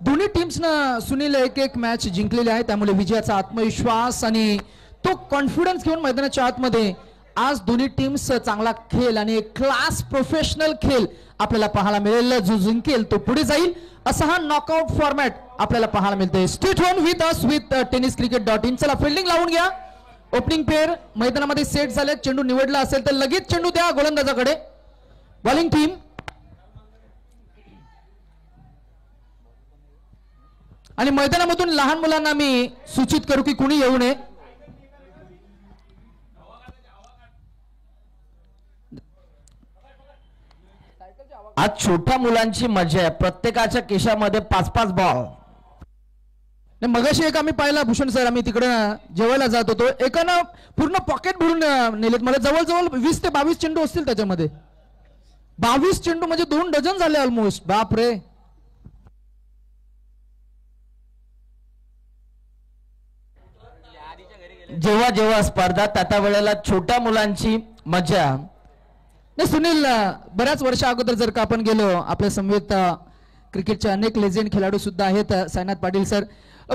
दोन्ही टीम्सनं सुनील एक एक मॅच जिंकलेली आहे, त्यामुळे विजयाचा आत्मविश्वास आणि तो कॉन्फिडन्स घेऊन मैदानाच्या आतमध्ये आज दोन्ही टीम्स चांगला खेळ आणि क्लास प्रोफेशनल खेळ आपल्याला पाहायला मिळेल. जो जिंकेल तो पुढे जाईल असा हा नॉकआउट फॉर्मॅट आपल्याला पाहायला मिळतोय. State home with us with tenniscricket.in. चला फिल्डिंग लावून घ्या. ओपनिंग पेअर मैदानामध्ये सेट झाले. चेंडू निवडला असेल तर लगेच चेंडू द्या गोलंदाजाकडे. बॉलिंग टीम आणि मैदानामधून लहान मुलांना मी सूचित करू की कुणी येऊ नये. आज छोट्या मुलांची मजा आहे. प्रत्येकाच्या खिशामध्ये 5-5 बॉल. मगाशी एक आम्ही पाहिला भूषण सर, आम्ही तिकडे जेवायला जात होतो, एकानं पूर्ण पॉकेट भरून नेलेत. मला जवळजवळ 20 ते 22 चेंडू असतील त्याच्यामध्ये. 22 चेंडू म्हणजे 2 डझन झाले ऑलमोस्ट. बाप रे. जेव्हा जेव्हा स्पर्धा त्या वेळेला छोट्या मुलांची मजा. नाही सुनील, बऱ्याच वर्षा अगोदर जर का आपण गेलो, आपल्या समवेत क्रिकेटचे अनेक लेजेंड खेळाडू सुद्धा आहेत. साईनाथ पाटील सर,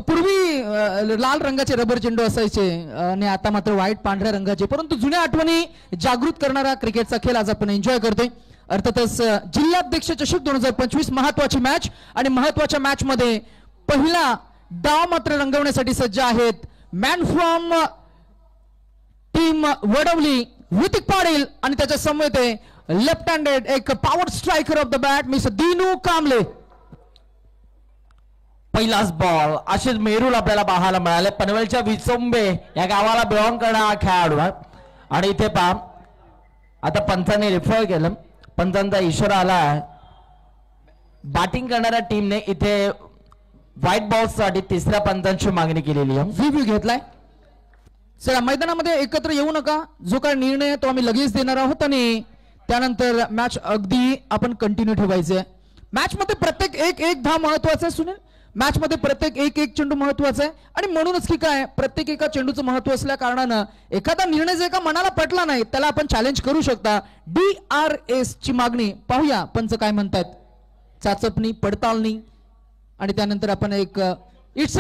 पूर्वी लाल रंगाचे रबर चेंडू असायचे आणि आता मात्र व्हाईट पांढऱ्या रंगाचे. परंतु जुन्या आठवणी जागृत करणारा क्रिकेटचा खेळ आज आपण एन्जॉय करतोय. अर्थातच जिल्हाध्यक्ष चषक 2025 महत्वाची मॅच आणि महत्वाच्या मॅच मध्ये पहिला डाव मात्र रंगवण्यासाठी सज्ज आहेत man from team Wadavali Vitik Patil आणि त्याच्या समवेत लेफ्ट हँडेड एक power striker of the bat miss Dinu Kamble. पहिलाच बॉल आशिष मेहरुल आपल्याला पाहायला मिळाले. पनवेलच्या विचोंबे या गावाला बिलॉंग करणारा खेळाडू आणि इथे पहा आता पंचांनी रिफर केलं. पंचांचा इशारा आला. बॅटिंग करणाऱ्या टीमने इथे व्हाईट बॉल साठी तिसऱ्या पंचांची मागणी केलेली आहे. व्ह्यू घेतलाय. चला मैदानामध्ये एकत्र येऊ नका. जो काय निर्णय तो आम्ही लगेच देणार आहोत आणि त्यानंतर मॅच अगदी आपण कंटिन्यू ठेवायचे. मॅच मध्ये प्रत्येक एक धाव महत्वाचा आहे सुनील. मॅच मध्ये प्रत्येक एक चेंडू महत्वाचा आहे आणि म्हणूनच की काय प्रत्येक एका चेंडूचं महत्व असल्या कारणानं एखादा निर्णय जर का मनाला पटला नाही त्याला आपण चॅलेंज करू शकता. DRS ची मागणी पाहूया पंच काय म्हणतात. चाचपणी, पडताळणी आणि त्यानंतर आपण एक इट्स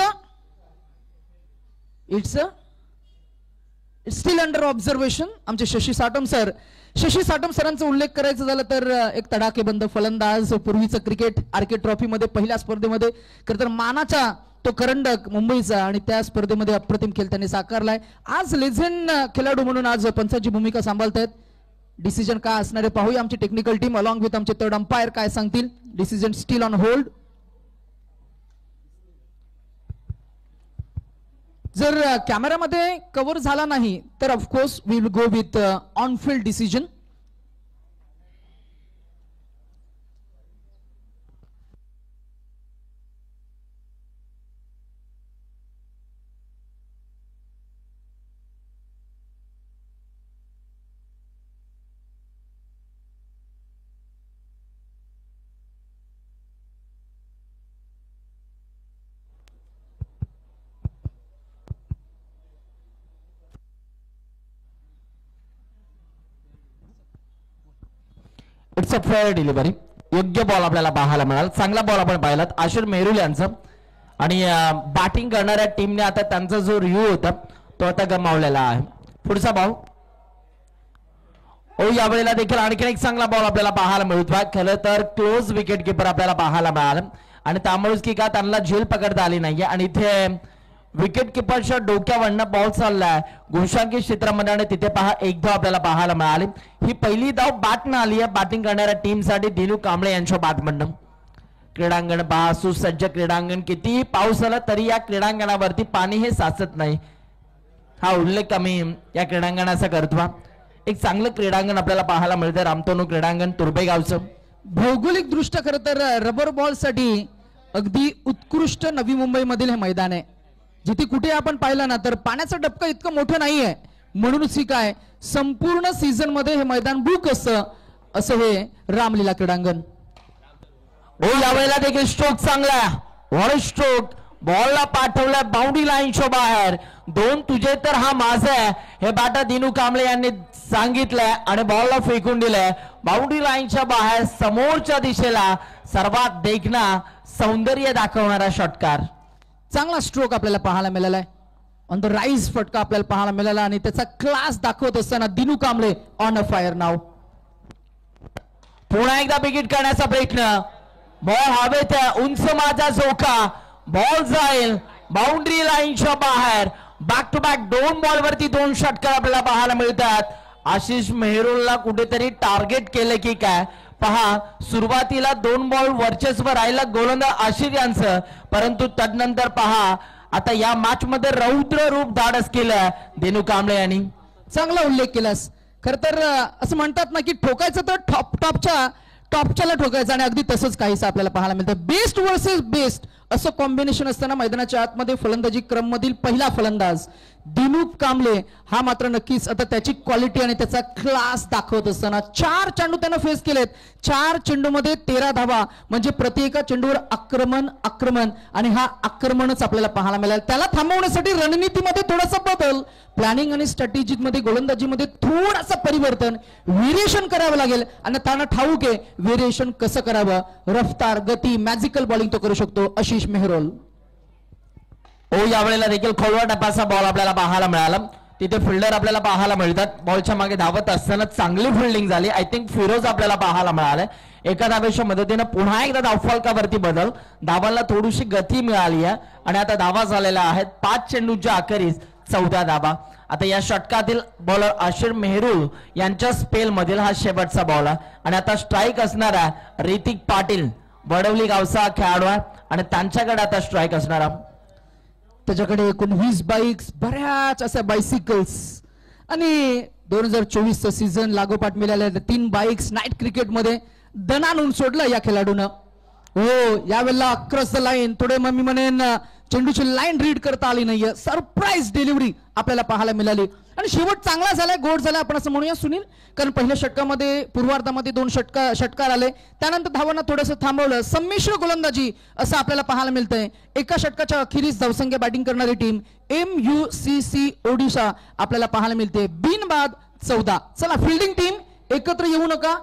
स्टील अंडर ऑब्झर्वेशन. आमचे शशी साटम सरांचा उल्लेख करायचा झाला तर एक तडाखेबंद फलंदाज, पूर्वीचं क्रिकेट आर्के ट्रॉफी मध्ये पहिल्या स्पर्धेमध्ये खरं तर मानाचा तो करंडक मुंबईचा आणि त्या स्पर्धेमध्ये अप्रतिम खेळ त्यांनी साकारलाय. आज लेजेंड खेळाडू म्हणून आज पंचाची भूमिका सांभाळतायत. डिसिजन काय असणार आहे पाहूया. आमची टेक्निकल टीम अलॉंग विथ आमचे थर्ड अंपायर काय सांगतील. Decision still on hold. जर कॅमेरामध्ये कव्हर झाला नाही तर of course we will go with on field decision. It's a fair delivery. योग्य बॉल आपल्याला पाहायला मिळाला. चांगला बॉल आपण पाहिलात आशिष मेहरुल यांचा आणि बॅटिंग करणाऱ्या टीमने आता त्यांचा जो रिव्ह्यू होता तो आता गमावलेला आहे. पुढचा बॉल. यावेळेला देखील आणखी एक चांगला बॉल आपल्याला पाहायला मिळतोय. खरं तर क्लोज विकेट किपर आपल्याला पाहायला मिळाला आणि त्यामुळेच की का त्यांना झेल पकडता आली नाहीये आणि इथे विकेट किपरच्या डोक्यावरनं बॉल चाललाय घोषांकित क्षेत्रामध्ये आणि तिथे पहा एक धाव आपल्याला पाहायला मिळाली. ही पहिली धाव बॅटनं आली आहे बॅटिंग करणाऱ्या टीमसाठी दिनू कांबळे यांच्या बॅटमधनं. क्रीडांगण पहा सुसज्ज क्रीडांगण. कितीही पाऊस आला तरी या क्रीडांगणावरती पाणी हे साचत नाही. हा उल्लेख आम्ही या क्रीडांगणाचा करतो. एक चांगलं क्रीडांगण आपल्याला पाहायला मिळतं रामतनू क्रीडांगण तुर्भेगावचं. भौगोलिक दृष्ट्या खरं तर रबर बॉल साठी अगदी उत्कृष्ट नवी मुंबई मधील हे मैदान आहे. जिथे कुठे आपण पाहिलं ना तर पाण्याचं डबकं इतकं मोठं नाहीये म्हणूनच ही काय संपूर्ण सीझन मध्ये हे मैदान बुक असं हे रामलीला क्रीडांगण. यावेळेला देखील स्ट्रोक चांगला. What stroke. बॉलला पाठवला बाउंड्री लाईनच्या बाहेर. 2 तुझे तर हा माझा आहे हे बाटा दिनू कांबळे यांनी सांगितलंय आणि बॉलला फेकून दिलंय बाउंड्री लाईनच्या बाहेर समोरच्या दिशेला सर्वात देखणा सौंदर्य दाखवणारा षटकार. चांगला स्ट्रोक आपल्याला पाहायला मिळाला आहे. ऑन द राईज फटका आपल्याला पाहायला मिळाला आणि त्याचा क्लास दाखवत असताना Dinu Kamble on a fire now. पुन्हा एकदा विकेट करण्याचा प्रयत्न. बॉल हवेत उंच माझा झोका. बॉल जाईल बाउंड्री लाईनच्या बाहेर. बॅक टू बॅक 2 बॉलवरती 2 षटकार आपल्याला पाहायला मिळतात. आशिष मेहरोलला कुठेतरी टार्गेट केलं की काय. पहा सुरुवातीला 2 बॉल वर्चस्व राहिलं गोलंदाज आशिष यांचं, परंतु तदनंतर पहा आता या मॅच मध्ये रौद्र रूप धाडस केलं दिनू कांबळे यांनी. चांगला उल्लेख केलास. खर तर असं म्हणतात ना की ठोकायचं तर टॉपच्याला ठोकायचं आणि अगदी तसंच काहीच आपल्याला पाहायला मिळतं. बेस्ट वर्सेस बेस्ट असं कॉम्बिनेशन असताना मैदानाच्या आतमध्ये फलंदाजी क्रम मधील पहिला फलंदाज दिनू कांबळे हा मात्र नक्कीच आता त्याची क्वालिटी आणि त्याचा क्लास दाखवत असताना 4 चेंडू त्यानं फेस केलेत. 4 चेंडूमध्ये 13 धावा म्हणजे प्रति एका चेंडूवर आक्रमण आणि हा आक्रमणच आपल्याला पाहायला मिळालं. त्याला थांबवण्यासाठी रणनीतीमध्ये थोडासा बदल, प्लॅनिंग आणि स्ट्रॅटेजीमध्ये गोलंदाजीमध्ये थोडासा परिवर्तन, व्हेरिएशन करावं लागेल आणि त्यांना ठाऊक आहे व्हेरिएशन कसं करावं. रफ्तार, गती, मॅजिकल बॉलिंग तो करू शकतो आशिष मेहरोल. यावेळेला देखील खोलवा टप्प्याचा बॉल आपल्याला पाहायला मिळाला. तिथे फिल्डर आपल्याला पाहायला मिळतात. बॉलच्या मागे धावत असताना चांगली फिल्डिंग झाली. आय थिंक फिरोज आपल्याला पाहायला मिळालाय. एका धावेच्या मदतीने पुन्हा एकदा धावफलकावरती बदल. धावांना थोडीशी गती मिळाली आहे आणि आता धावा झालेल्या आहेत 5 चेंडूच्या अखेरीस 14 धावा. आता या षटकातील बॉलर आशिष मेहरुल यांच्या स्पेल मधील हा शेवटचा बॉल आहे आणि आता स्ट्राईक असणारा ऋतिक पाटील वडवली गावचा खेळाडू आहे आणि त्यांच्याकडे आता स्ट्राईक असणारा. त्याच्याकडे 19 बाईक्स, बऱ्याच अशा बायसिकल्स आणि 2024 सीझन लागोपाठ मिळाल्या 3 बाईक्स नाईट क्रिकेटमध्ये दण आणून सोडलं या खेळाडूनं. हो यावेळेला क्रॉस द लाईन थोडे मी म्हणेन चेंडूची लाईन रीड करता आली नाहीये. सरप्राईज डिलिव्हरी आपल्याला पाहायला मिळाली आणि शेवट चांगला झालाय, गोड झालाय आपण असं म्हणूया सुनील. कारण पहिल्या षटकामध्ये पूर्वार्धामध्ये 2 षटकार आले, त्यानंतर धावांना थोडंसं थांबवलं. संमिश्र गोलंदाजी असं आपल्याला पाहायला मिळतंय. एका षटकाच्या अखेरीस धावसंख्या बॅटिंग करणारी टीम MUCC ओडिशा आपल्याला पाहायला मिळते. बिनबाद 14. चला फिल्डिंग टीम एकत्र येऊ नका,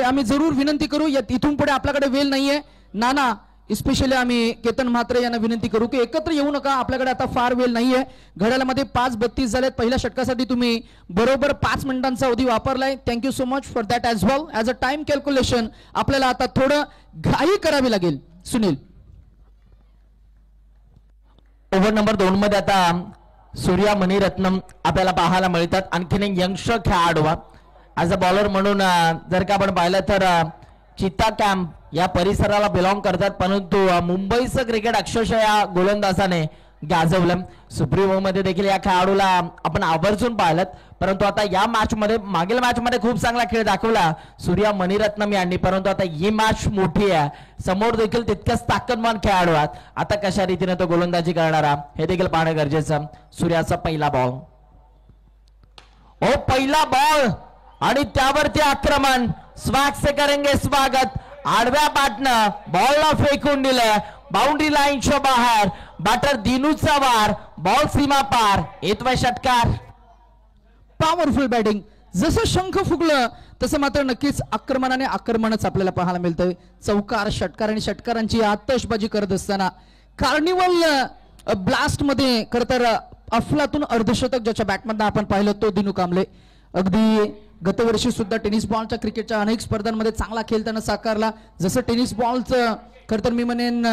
आम्ही जरूर विनंती करू. इथून पुढे आपल्याकडे वेळ नाहीये. नाना स्पेशली आम्ही केतन म्हात्रे यांना विनंती करू की एकत्र येऊ नका, आपल्याकडे आता फार वेळ नाहीये. घड्याळामध्ये 5:32 झालेत. पहिल्या षटकासाठी तुम्ही बरोबर 5 मिनिटांचा अवधी वापरलाय. Thank you so much for that as well. As a time calculation आपल्याला आता थोडं घाई करावी लागेल. सुनील ओव्हर नंबर 2 मध्ये आता सूर्या मणिरत्नम आपल्याला पाहायला मिळतात. आणखीन एक यंगस्टर खेळाडू ॲज अ बॉलर म्हणून जर का आपण पाहिलं तर चित्ता कॅम्प या परिसराला बिलॉंग करतात, परंतु मुंबईचं क्रिकेट अक्षरशः या गोलंदाजाने गाजवलं. सुप्रीमो मध्ये देखील या खेळाडूला आपण आवर्जून पाहिलं, परंतु आता या मॅच मध्ये मागील मॅच मध्ये खूप चांगला खेळ दाखवला सूर्या मणिरत्नम यांनी, परंतु आता ही मॅच मोठी आहे. समोर देखील तितकंच ताकदवान खेळाडू आहेत. आता कशा रीतीने तो गोलंदाजी करणारा हे देखील पाहणं गरजेचं. सूर्याचा पहिला बॉल, पहिला बॉल आणि त्यावरती आक्रमण. स्वॅग से करेंगे स्वागत. आडव्या बॅटनं बॉलला फेकून दिलं बाउंड्री लाईनच्या बाहेर. बॅटर दिनूचा वार, बॉल सीमा पार. 1वा षटकार. Powerful batting. जसं शंख फुगलं तसं मात्र नक्कीच आक्रमणच आपल्याला पाहायला मिळतंय. चौकार, षटकार आणि षटकारांची आतषबाजी करत असताना कार्निवल ब्लास्ट मध्ये खरं तर अफलातून अर्धशतक ज्याच्या बॅटमधनं आपण पाहिलं तो दिनू कांबळे. अगदी गतवर्षी सुद्धा टेनिस बॉलच्या क्रिकेटच्या अनेक स्पर्धांमध्ये चांगला खेळ त्यानं साकारला. जसं टेनिस बॉलचं खरं तर मी म्हणेन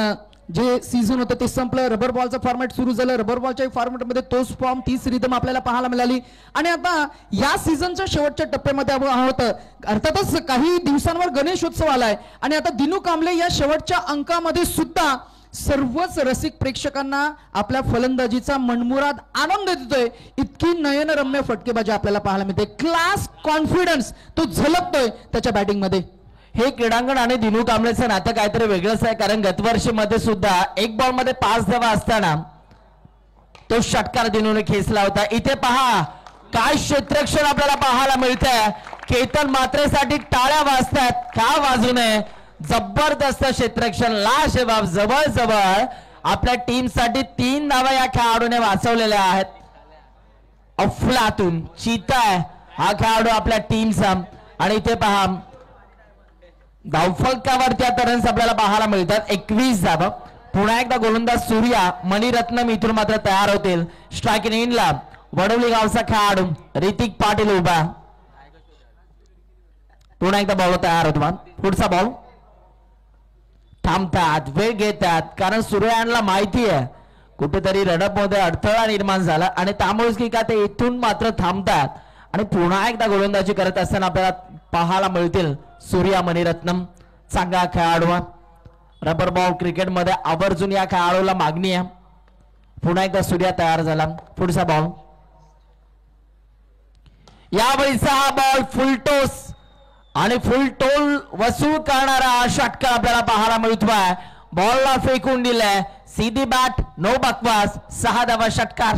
जे सीझन होतं ते संपलं, रबर बॉलचं फॉर्मॅट सुरू झालं. रबर बॉलच्या फॉर्मॅटमध्ये तोच फॉर्म, तीच रिदम आपल्याला पाहायला मिळाली आणि आता या सीझनच्या शेवटच्या टप्प्यामध्ये आपण आहोत. अर्थातच काही दिवसांवर गणेशोत्सव आलाय आणि आता दिनू कांबळे या शेवटच्या अंकामध्ये सुद्धा सर्वच रसिक प्रेक्षकांना आपल्या फलंदाजीचा मनमुराद आनंद देतोय. इतकी नयनरम्य फटकेबाजी आपल्याला पाहायला मिळते. क्लास, कॉन्फिडन्स तो झलकतोय त्याच्या बॅटिंग मध्ये. हे क्रीडांगण आणि दिनू कांबळेचं नातं काहीतरी वेगळंच आहे, कारण गतवर्षी मध्ये सुद्धा 1 बॉल मध्ये 5 धावा असताना तो षटकार दिनूने खेचला होता. इथे पहा काय क्षेत्ररक्षण आपल्याला पाहायला मिळतंय. केतन म्हात्रेसाठी टाळ्या वाजतात, का वाजू नये. जबरदस्त क्षेत्ररक्षण, लाजवाब. जवळ आपल्या टीम साठी 3 धावा या खेळाडूने वाचवलेल्या आहेत. अफलातून चिता हा खेळाडू आपल्या टीमचा आणि इथे पहा धावफलकावरती आता रन्स आपल्याला पाहायला मिळतात 21 धावा. पुन्हा एकदा गोलंदाज सूर्या मणिरत्नम इथून मात्र तयार होतील. स्ट्रायकिंग इनला वडवली गावचा खेळाडू ऋतिक पाटील उभा. पुन्हा एकदा बॉल तयार होतो. पुढचा बॉल थांबतात, वेळ घेतात, कारण सूर्याला माहिती आहे कुठेतरी रनअप मध्ये अडथळा निर्माण झाला आणि त्यामुळेच की का ते इथून मात्र थांबतात आणि पुन्हा एकदा गोलंदाजी करत असताना आपल्याला पाहायला मिळतील सूर्या मणिरत्नम. चांगला खेळाडू. रबर बॉल क्रिकेटमध्ये आवर्जून या खेळाडूला मागणी आहे. पुन्हा एकदा सूर्या तयार झाला. पुढचा बॉल यावेळीचा हा बॉल फुलटोस आणि फुल टोल वसूल करणारा षटकार आपल्याला पाहायला मिळतोय. बॉलला फेकून दिलाय, सीधी बॅट, नो बकवास, 6 धावा षटकार.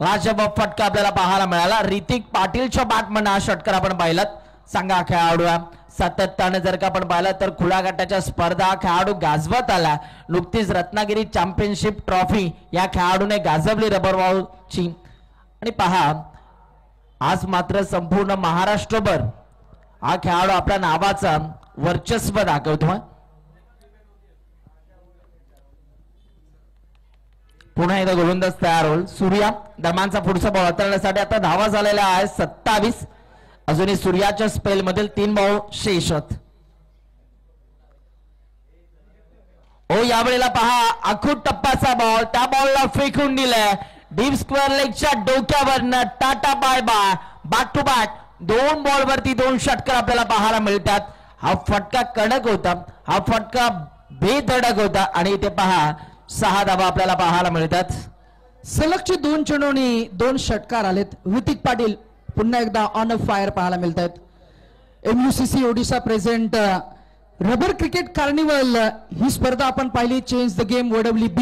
लाजवाब फटका आपल्याला पाहायला मिळाला. ऋतिक पाटीलच्या बॅटमन हा षटकार आपण पाहिलात. चांगला खेळाडू सातत्याने जर का आपण पाहिलं तर खुल्या गटाच्या स्पर्धा खेळाडू गाजवत आला. नुकतीच रत्नागिरी चॅम्पियनशिप ट्रॉफी या खेळाडूने गाजवली रबर बॉलची. आणि पहा आज मात्र संपूर्ण महाराष्ट्रभर हा खेळाडू आपल्या नावाचा वर्चस्व दाखवतो. पुन्हा एकदा गोलंदाज तयार होईल. सूर्या दरम्यानचा पुढचा बॉल हाताळण्यासाठी आता धावा झालेल्या आहे 27. अजूनही सूर्याच्या स्पेल मधील 3 बॉल शेष आहेत. ओ यावेळेला पहा अखूट टप्प्याचा बॉल, त्या बॉलला फेकून दिलाय डीप स्क्वेअर लेगच्या डोक्यावरनं. Tata bye bye. Back to back 2 ball वरती 2 षटकार आपल्याला पाहायला मिळतात. हा फटका कडक होता, हा फटका बेधडक होता आणि इथे पहा 6 धावा आपल्याला पाहायला मिळतात. सलगचे 2 चेंडूंनी 2 षटकार आलेत. ऋतिक पाटील पुन्हा एकदा ऑन अ फायर पाहायला मिळत आहेत. MUCC Odisha present rubber cricket carnival ही स्पर्धा आपण पाहिली. चेंज द गेम WB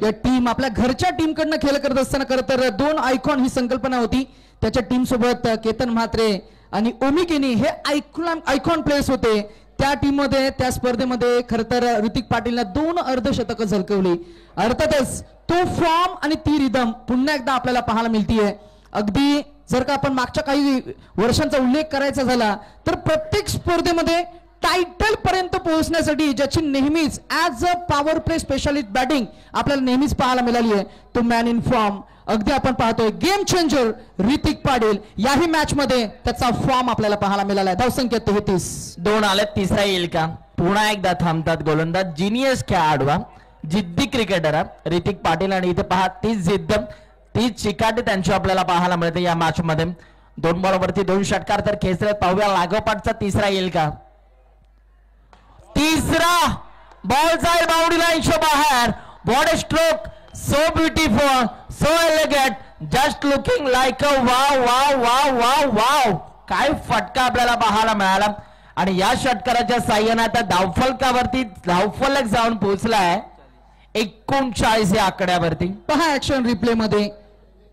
या टीम आपल्या घरच्या टीम कडनं खेळ करत असताना खरं तर 2 आयकॉन ही संकल्पना होती. त्याच्या टीम सोबत केतन म्हात्रे आणि ओमी केनी हे आयकॉन प्लेयर्स होते. त्या टीम मध्ये त्या स्पर्धेमध्ये खरं तर ऋतिक पाटीलने 2 अर्धशतकं झळकवली. अर्थातच तो फॉर्म आणि ती रिदम पुन्हा एकदा आपल्याला पाहायला मिळतीये. अगदी जर का आपण मागच्या काही वर्षांचा उल्लेख करायचा झाला तर प्रत्येक स्पर्धेमध्ये टायटल पर्यंत पोहोचण्यासाठी ज्याची नेहमीच as a power play specialist batting आपल्याला नेहमीच पाहायला मिळाली आहे तो मॅन इन फॉर्म. अगदी आपण पाहतोय गेम चेंजर ऋतिक पाटील. याही मॅच मध्ये त्याचा फॉर्म आपल्याला पाहायला मिळाला आहे. धावसंख्या 33. 2 आले, तिसरा येईल का? पुन्हा एकदा थांबतात गोलंदाज. जिनियस खेळाडू, जिद्दी क्रिकेटर ऋतिक पाटील आणि इथे पहा तीच जिद्द, तीच चिकाटी त्यांची आपल्याला पाहायला मिळते या मॅच मध्ये. 2 बॉल वरती 2 षटकार तर खेचलेत. पाहूया लागोपाठचा तिसरा येईल का? तिसरा बॉल जाईल बाउंड्री लाईनच्या बाहेर. What a stroke, so beautiful, so elegant, just looking like a wow wow wow wow wow. काय फटका आपल्याला पाहायला मिळाला आणि या षटकाराच्या साह्याने आता धावफलकावरती धावफलक जाऊन पोहोचलाय 39 या आकड्यावरती. पहा ऍक्शन रिप्ले मध्ये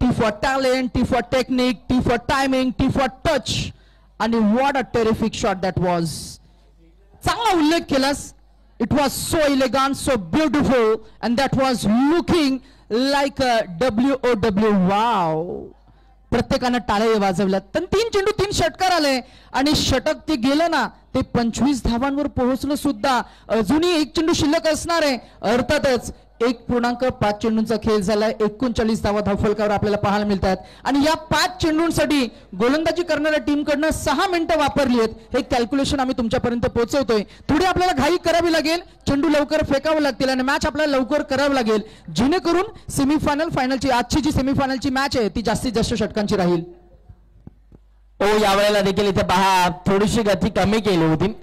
T for talent, T for technique, T for timing, T for touch आणि what a terrific shot that was. चांगला उल्लेख केलास. It was so elegant, so beautiful and that was looking like a WOW wow. प्रत्येकानं टाळ्या वाजवल्यात. तर 3 चेंडू 3 षटकार आले आणि षटक ते गेलं ना ते 25 धावांवर पोहोचलं सुद्धा. अजूनही 1 चेंडू शिल्लक असणार आहे. अर्थातच 1.5 चेंडूंचा खेळ झालाय. 39 धावा धावफलकावर आपल्याला पाहायला मिळतात आणि या 5 चेंडूंसाठी गोलंदाजी करणाऱ्या टीम कडनं 6 मिनिटं वापरली आहेत. हे कॅल्क्युलेशन आम्ही तुमच्यापर्यंत पोहोचवतोय. थोडी आपल्याला घाई करावी लागेल, चेंडू लवकर फेकावे लागतील आणि मॅच आपल्याला लवकर करावी लागेल जेणेकरून सेमीफायनल फायनलची आजची जी सेमीफायनलची मॅच आहे ती जास्तीत जास्त षटकांची राहील. यावेळेला देखील इथे पहा थोडीशी गती कमी केली होती.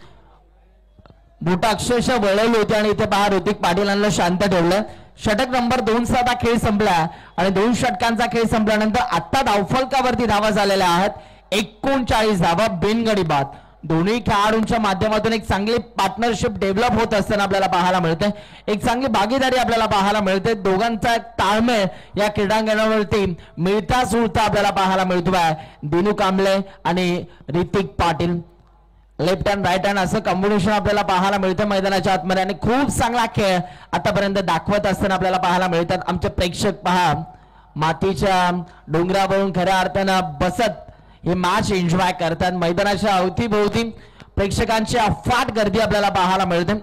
बुट अक्षरशः वळवली होती आणि इथे पहा ऋतिक पाटीलांना शांत ठेवलं. षटक नंबर 2 चा आता खेळ संपला आणि 2 षटकांचा खेळ संपल्यानंतर आता धावफलकावरती धावा झालेल्या आहेत 39 धावा बिनगडी बाद. दोन्ही खेळाडूंच्या माध्यमातून एक चांगली पार्टनरशिप डेव्हलप होत असताना आपल्याला पाहायला मिळते. एक चांगली भागीदारी आपल्याला पाहायला मिळते. दोघांचा एक ताळमेळ या क्रीडांगणावरती मिळता जुळता आपल्याला पाहायला मिळतोय. दिनू कांबळे आणि Hrithik Patil left hand right hand असं कॉम्बिनेशन आपल्याला पाहायला मिळतं मैदानाच्या आतमध्ये आणि खूप चांगला खेळ आतापर्यंत दाखवत असताना आपल्याला पाहायला मिळतात. आमचे प्रेक्षक पहा मातीच्या डोंगरावरून खऱ्या अर्थानं बसत हे मॅच एन्जॉय करतात. मैदानाच्या अवतीभोवती प्रेक्षकांची अफाट गर्दी आपल्याला पाहायला मिळते.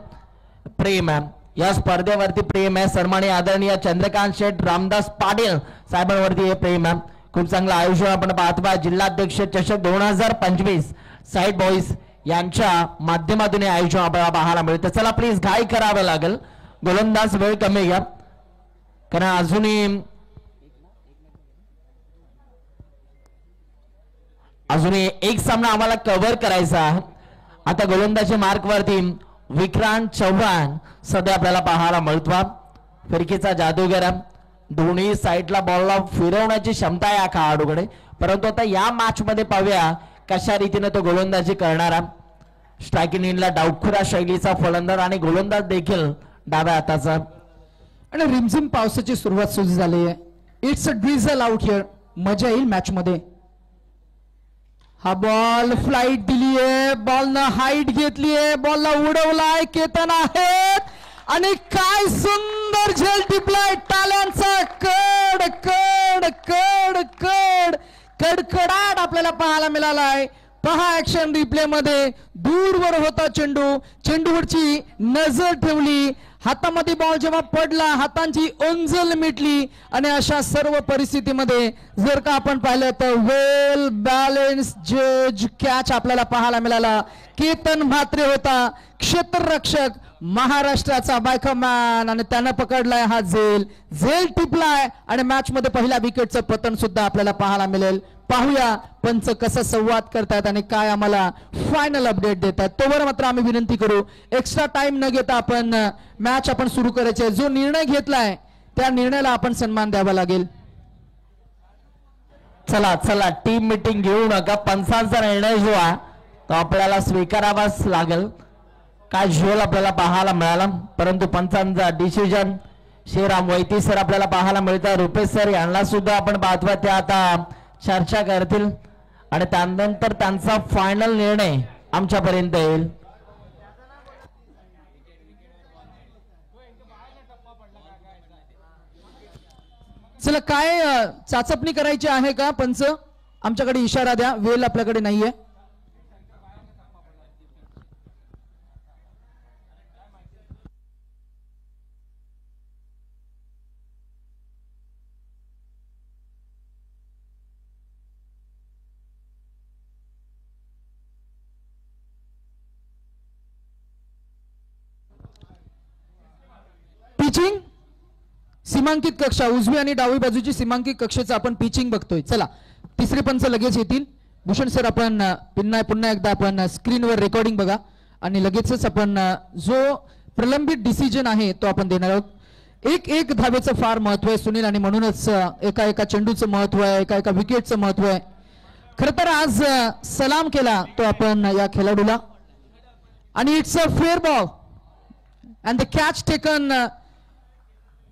प्रेम या स्पर्धेवरती प्रेम आहे. सन्माननीय आदरणीय चंद्रकांत शेठ रामदास पाटील साहेबांवरती हे प्रेम आहे. खूप चांगलं आयोजन आपण पाहतो. जिल्हाध्यक्ष चषक 2025 साईड बॉईज यांच्या माध्यमातून हे आयोजन आपल्याला पाहायला मिळतं. चला प्लीज घाई करावं लागेल. गोलंदाज वेळ कमी घ्या कारण अजूनही एक सामना आम्हाला कव्हर करायचा आहे. आता गोलंदाजी मार्क वरती विक्रांत चव्हाण सध्या आपल्याला पाहायला मिळतो. फिरकीचा जादूगर दोन्ही साईडला बॉलला फिरवण्याची क्षमता या खेळाडूकडे. परंतु आता या मॅच मध्ये पाहूया कशा रीतीने तो गोलंदाजी करणारा. स्ट्रायकिंग इनला डावखुरा शैलीचा फलंदाज आणि गोलंदाज देखील डाव्या हाताचा. आणि रिमझिम पावसाची सुरुवात सुरू झाली आहे. It's a drizzle out here. मजा येईल मॅच मध्ये. हा बॉल फ्लाइट दिलीये. बॉलनं हाईट घेतलीये. बॉलला उडवलाय. केतन आहेत आणि काय सुंदर झेल टिपलाय. टाळ्यांचा कड कड कड कड कडकडाट आपल्याला पाहायला मिळालाय. पहा ऍक्शन रिप्ले मध्ये. दूरवर होता चेंडू. चेंडूवरची नजर ठेवली. हातामध्ये बॉल जेव्हा पडला हातांची ओंजल मिटली आणि अशा सर्व परिस्थितीमध्ये जर का आपण पाहिलं तर वेल बॅलेन्स जज कॅच आपल्याला पाहायला मिळाला. केतन म्हात्रे होता क्षेत्ररक्षक महाराष्ट्राचा बायकमॅन आणि त्यानं पकडलाय हा झेल. झेल टिपलाय आणि मॅच मध्ये पहिल्या विकेटचं पतन सुद्धा आपल्याला पाहायला मिळेल. पाहूया पंच कसा संवाद करतात आणि काय आम्हाला फायनल अपडेट देतात. तोवर मात्र आम्ही विनंती करू एक्स्ट्रा टाइम न घेता आपण मॅच आपण सुरू करायचे. जो निर्णय घेतलाय त्या निर्णयाला आपण सन्मान द्यावा लागेल. चला चला टीम मीटिंग घेऊ नका. पंचांचा निर्णय जो आहे तो आपल्याला स्वीकारावाच लागेल. काय झोल आपल्याला पाहायला मिळाला परंतु पंचांचा डिसिजन श्रीराम वैती सर आपल्याला पाहायला मिळतात. रुपेश सर यांना सुद्धा आपण पाहतोय ते आता चर्चा करतील आणि त्यानंतर त्यांचा फायनल निर्णय आमच्यापर्यंत येईल. चला काय चाचपणी करायची आहे का पंच? आमच्याकडे इशारा द्या. वेळ आपल्याकडे नाहीये. पिचिंग सीमांकित कक्षा उजवी आणि डावी बाजूची सीमांकित कक्षेचं आपण पिचिंग बघतोय. चला तिसरे पंच लगेच येतील. भूषण सर आपण पुन्हा एकदा आपण स्क्रीनवर रेकॉर्डिंग बघा आणि लगेचच आपण जो प्रलंबित डिसिजन आहे तो आपण देणार आहोत. एक धावेचं फार महत्व आहे सुनील आणि म्हणूनच एका चेंडूचं महत्व आहे. एका विकेटचं महत्व आहे. खर तर आज सलाम केला तो आपण या खेळाडूला आणि it's a fair ball and the catch taken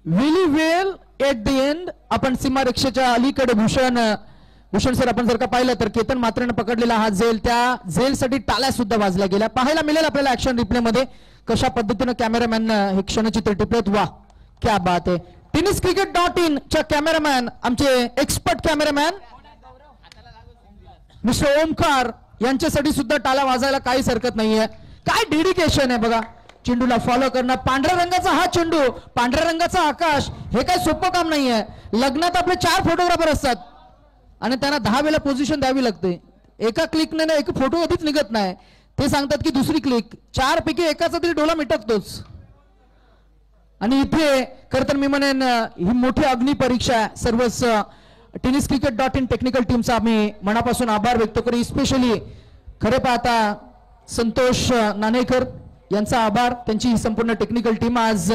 very well at the end. आपण सीमारेषेच्या अलीकडे भूषण सर आपण जर का पाहिलं तर केतन मात्रेनं पकडलेला हा झेल त्या झेलसाठी टाळ्या सुद्धा वाजल्या गेल्या. पाहायला मिळेल आपल्याला ऍक्शन रिप्ले मध्ये कशा पद्धतीनं कॅमेरामॅन हे क्षणचित्र टिपलेत. वा क्या बात आहे. tenniscricket.in च्या कॅमेरामॅन आमचे एक्सपर्ट कॅमेरामॅन मिस्टर ओमकार यांच्यासाठी सुद्धा टाळ्या वाजायला काहीच हरकत नाहीये. काय डेडिकेशन आहे बघा. चेंडूला फॉलो करणं. पांढऱ्या रंगाचा हा चेंडू पांढऱ्या रंगाचा आकाश हे काय सोपं काम नाहीये. लग्नात आपले 4 फोटोग्राफर असतात आणि त्यांना 10 वेळा पोझिशन द्यावी लागते. एका क्लिकने ना एक फोटो कधीच निघत नाही. ते सांगतात की दुसरी क्लिक 4 पैकी एकाचा तरी डोला मिटकतोच. आणि इथे खरं तर मी म्हणेन ही मोठी अग्नी परीक्षा आहे. सर्वच tenniscricket.in टेक्निकल टीमचा आम्ही मनापासून आभार व्यक्त करू. स्पेशली खरे पाहता संतोष नाणेकर यांचा आभार. त्यांची ही संपूर्ण टेक्निकल टीम आज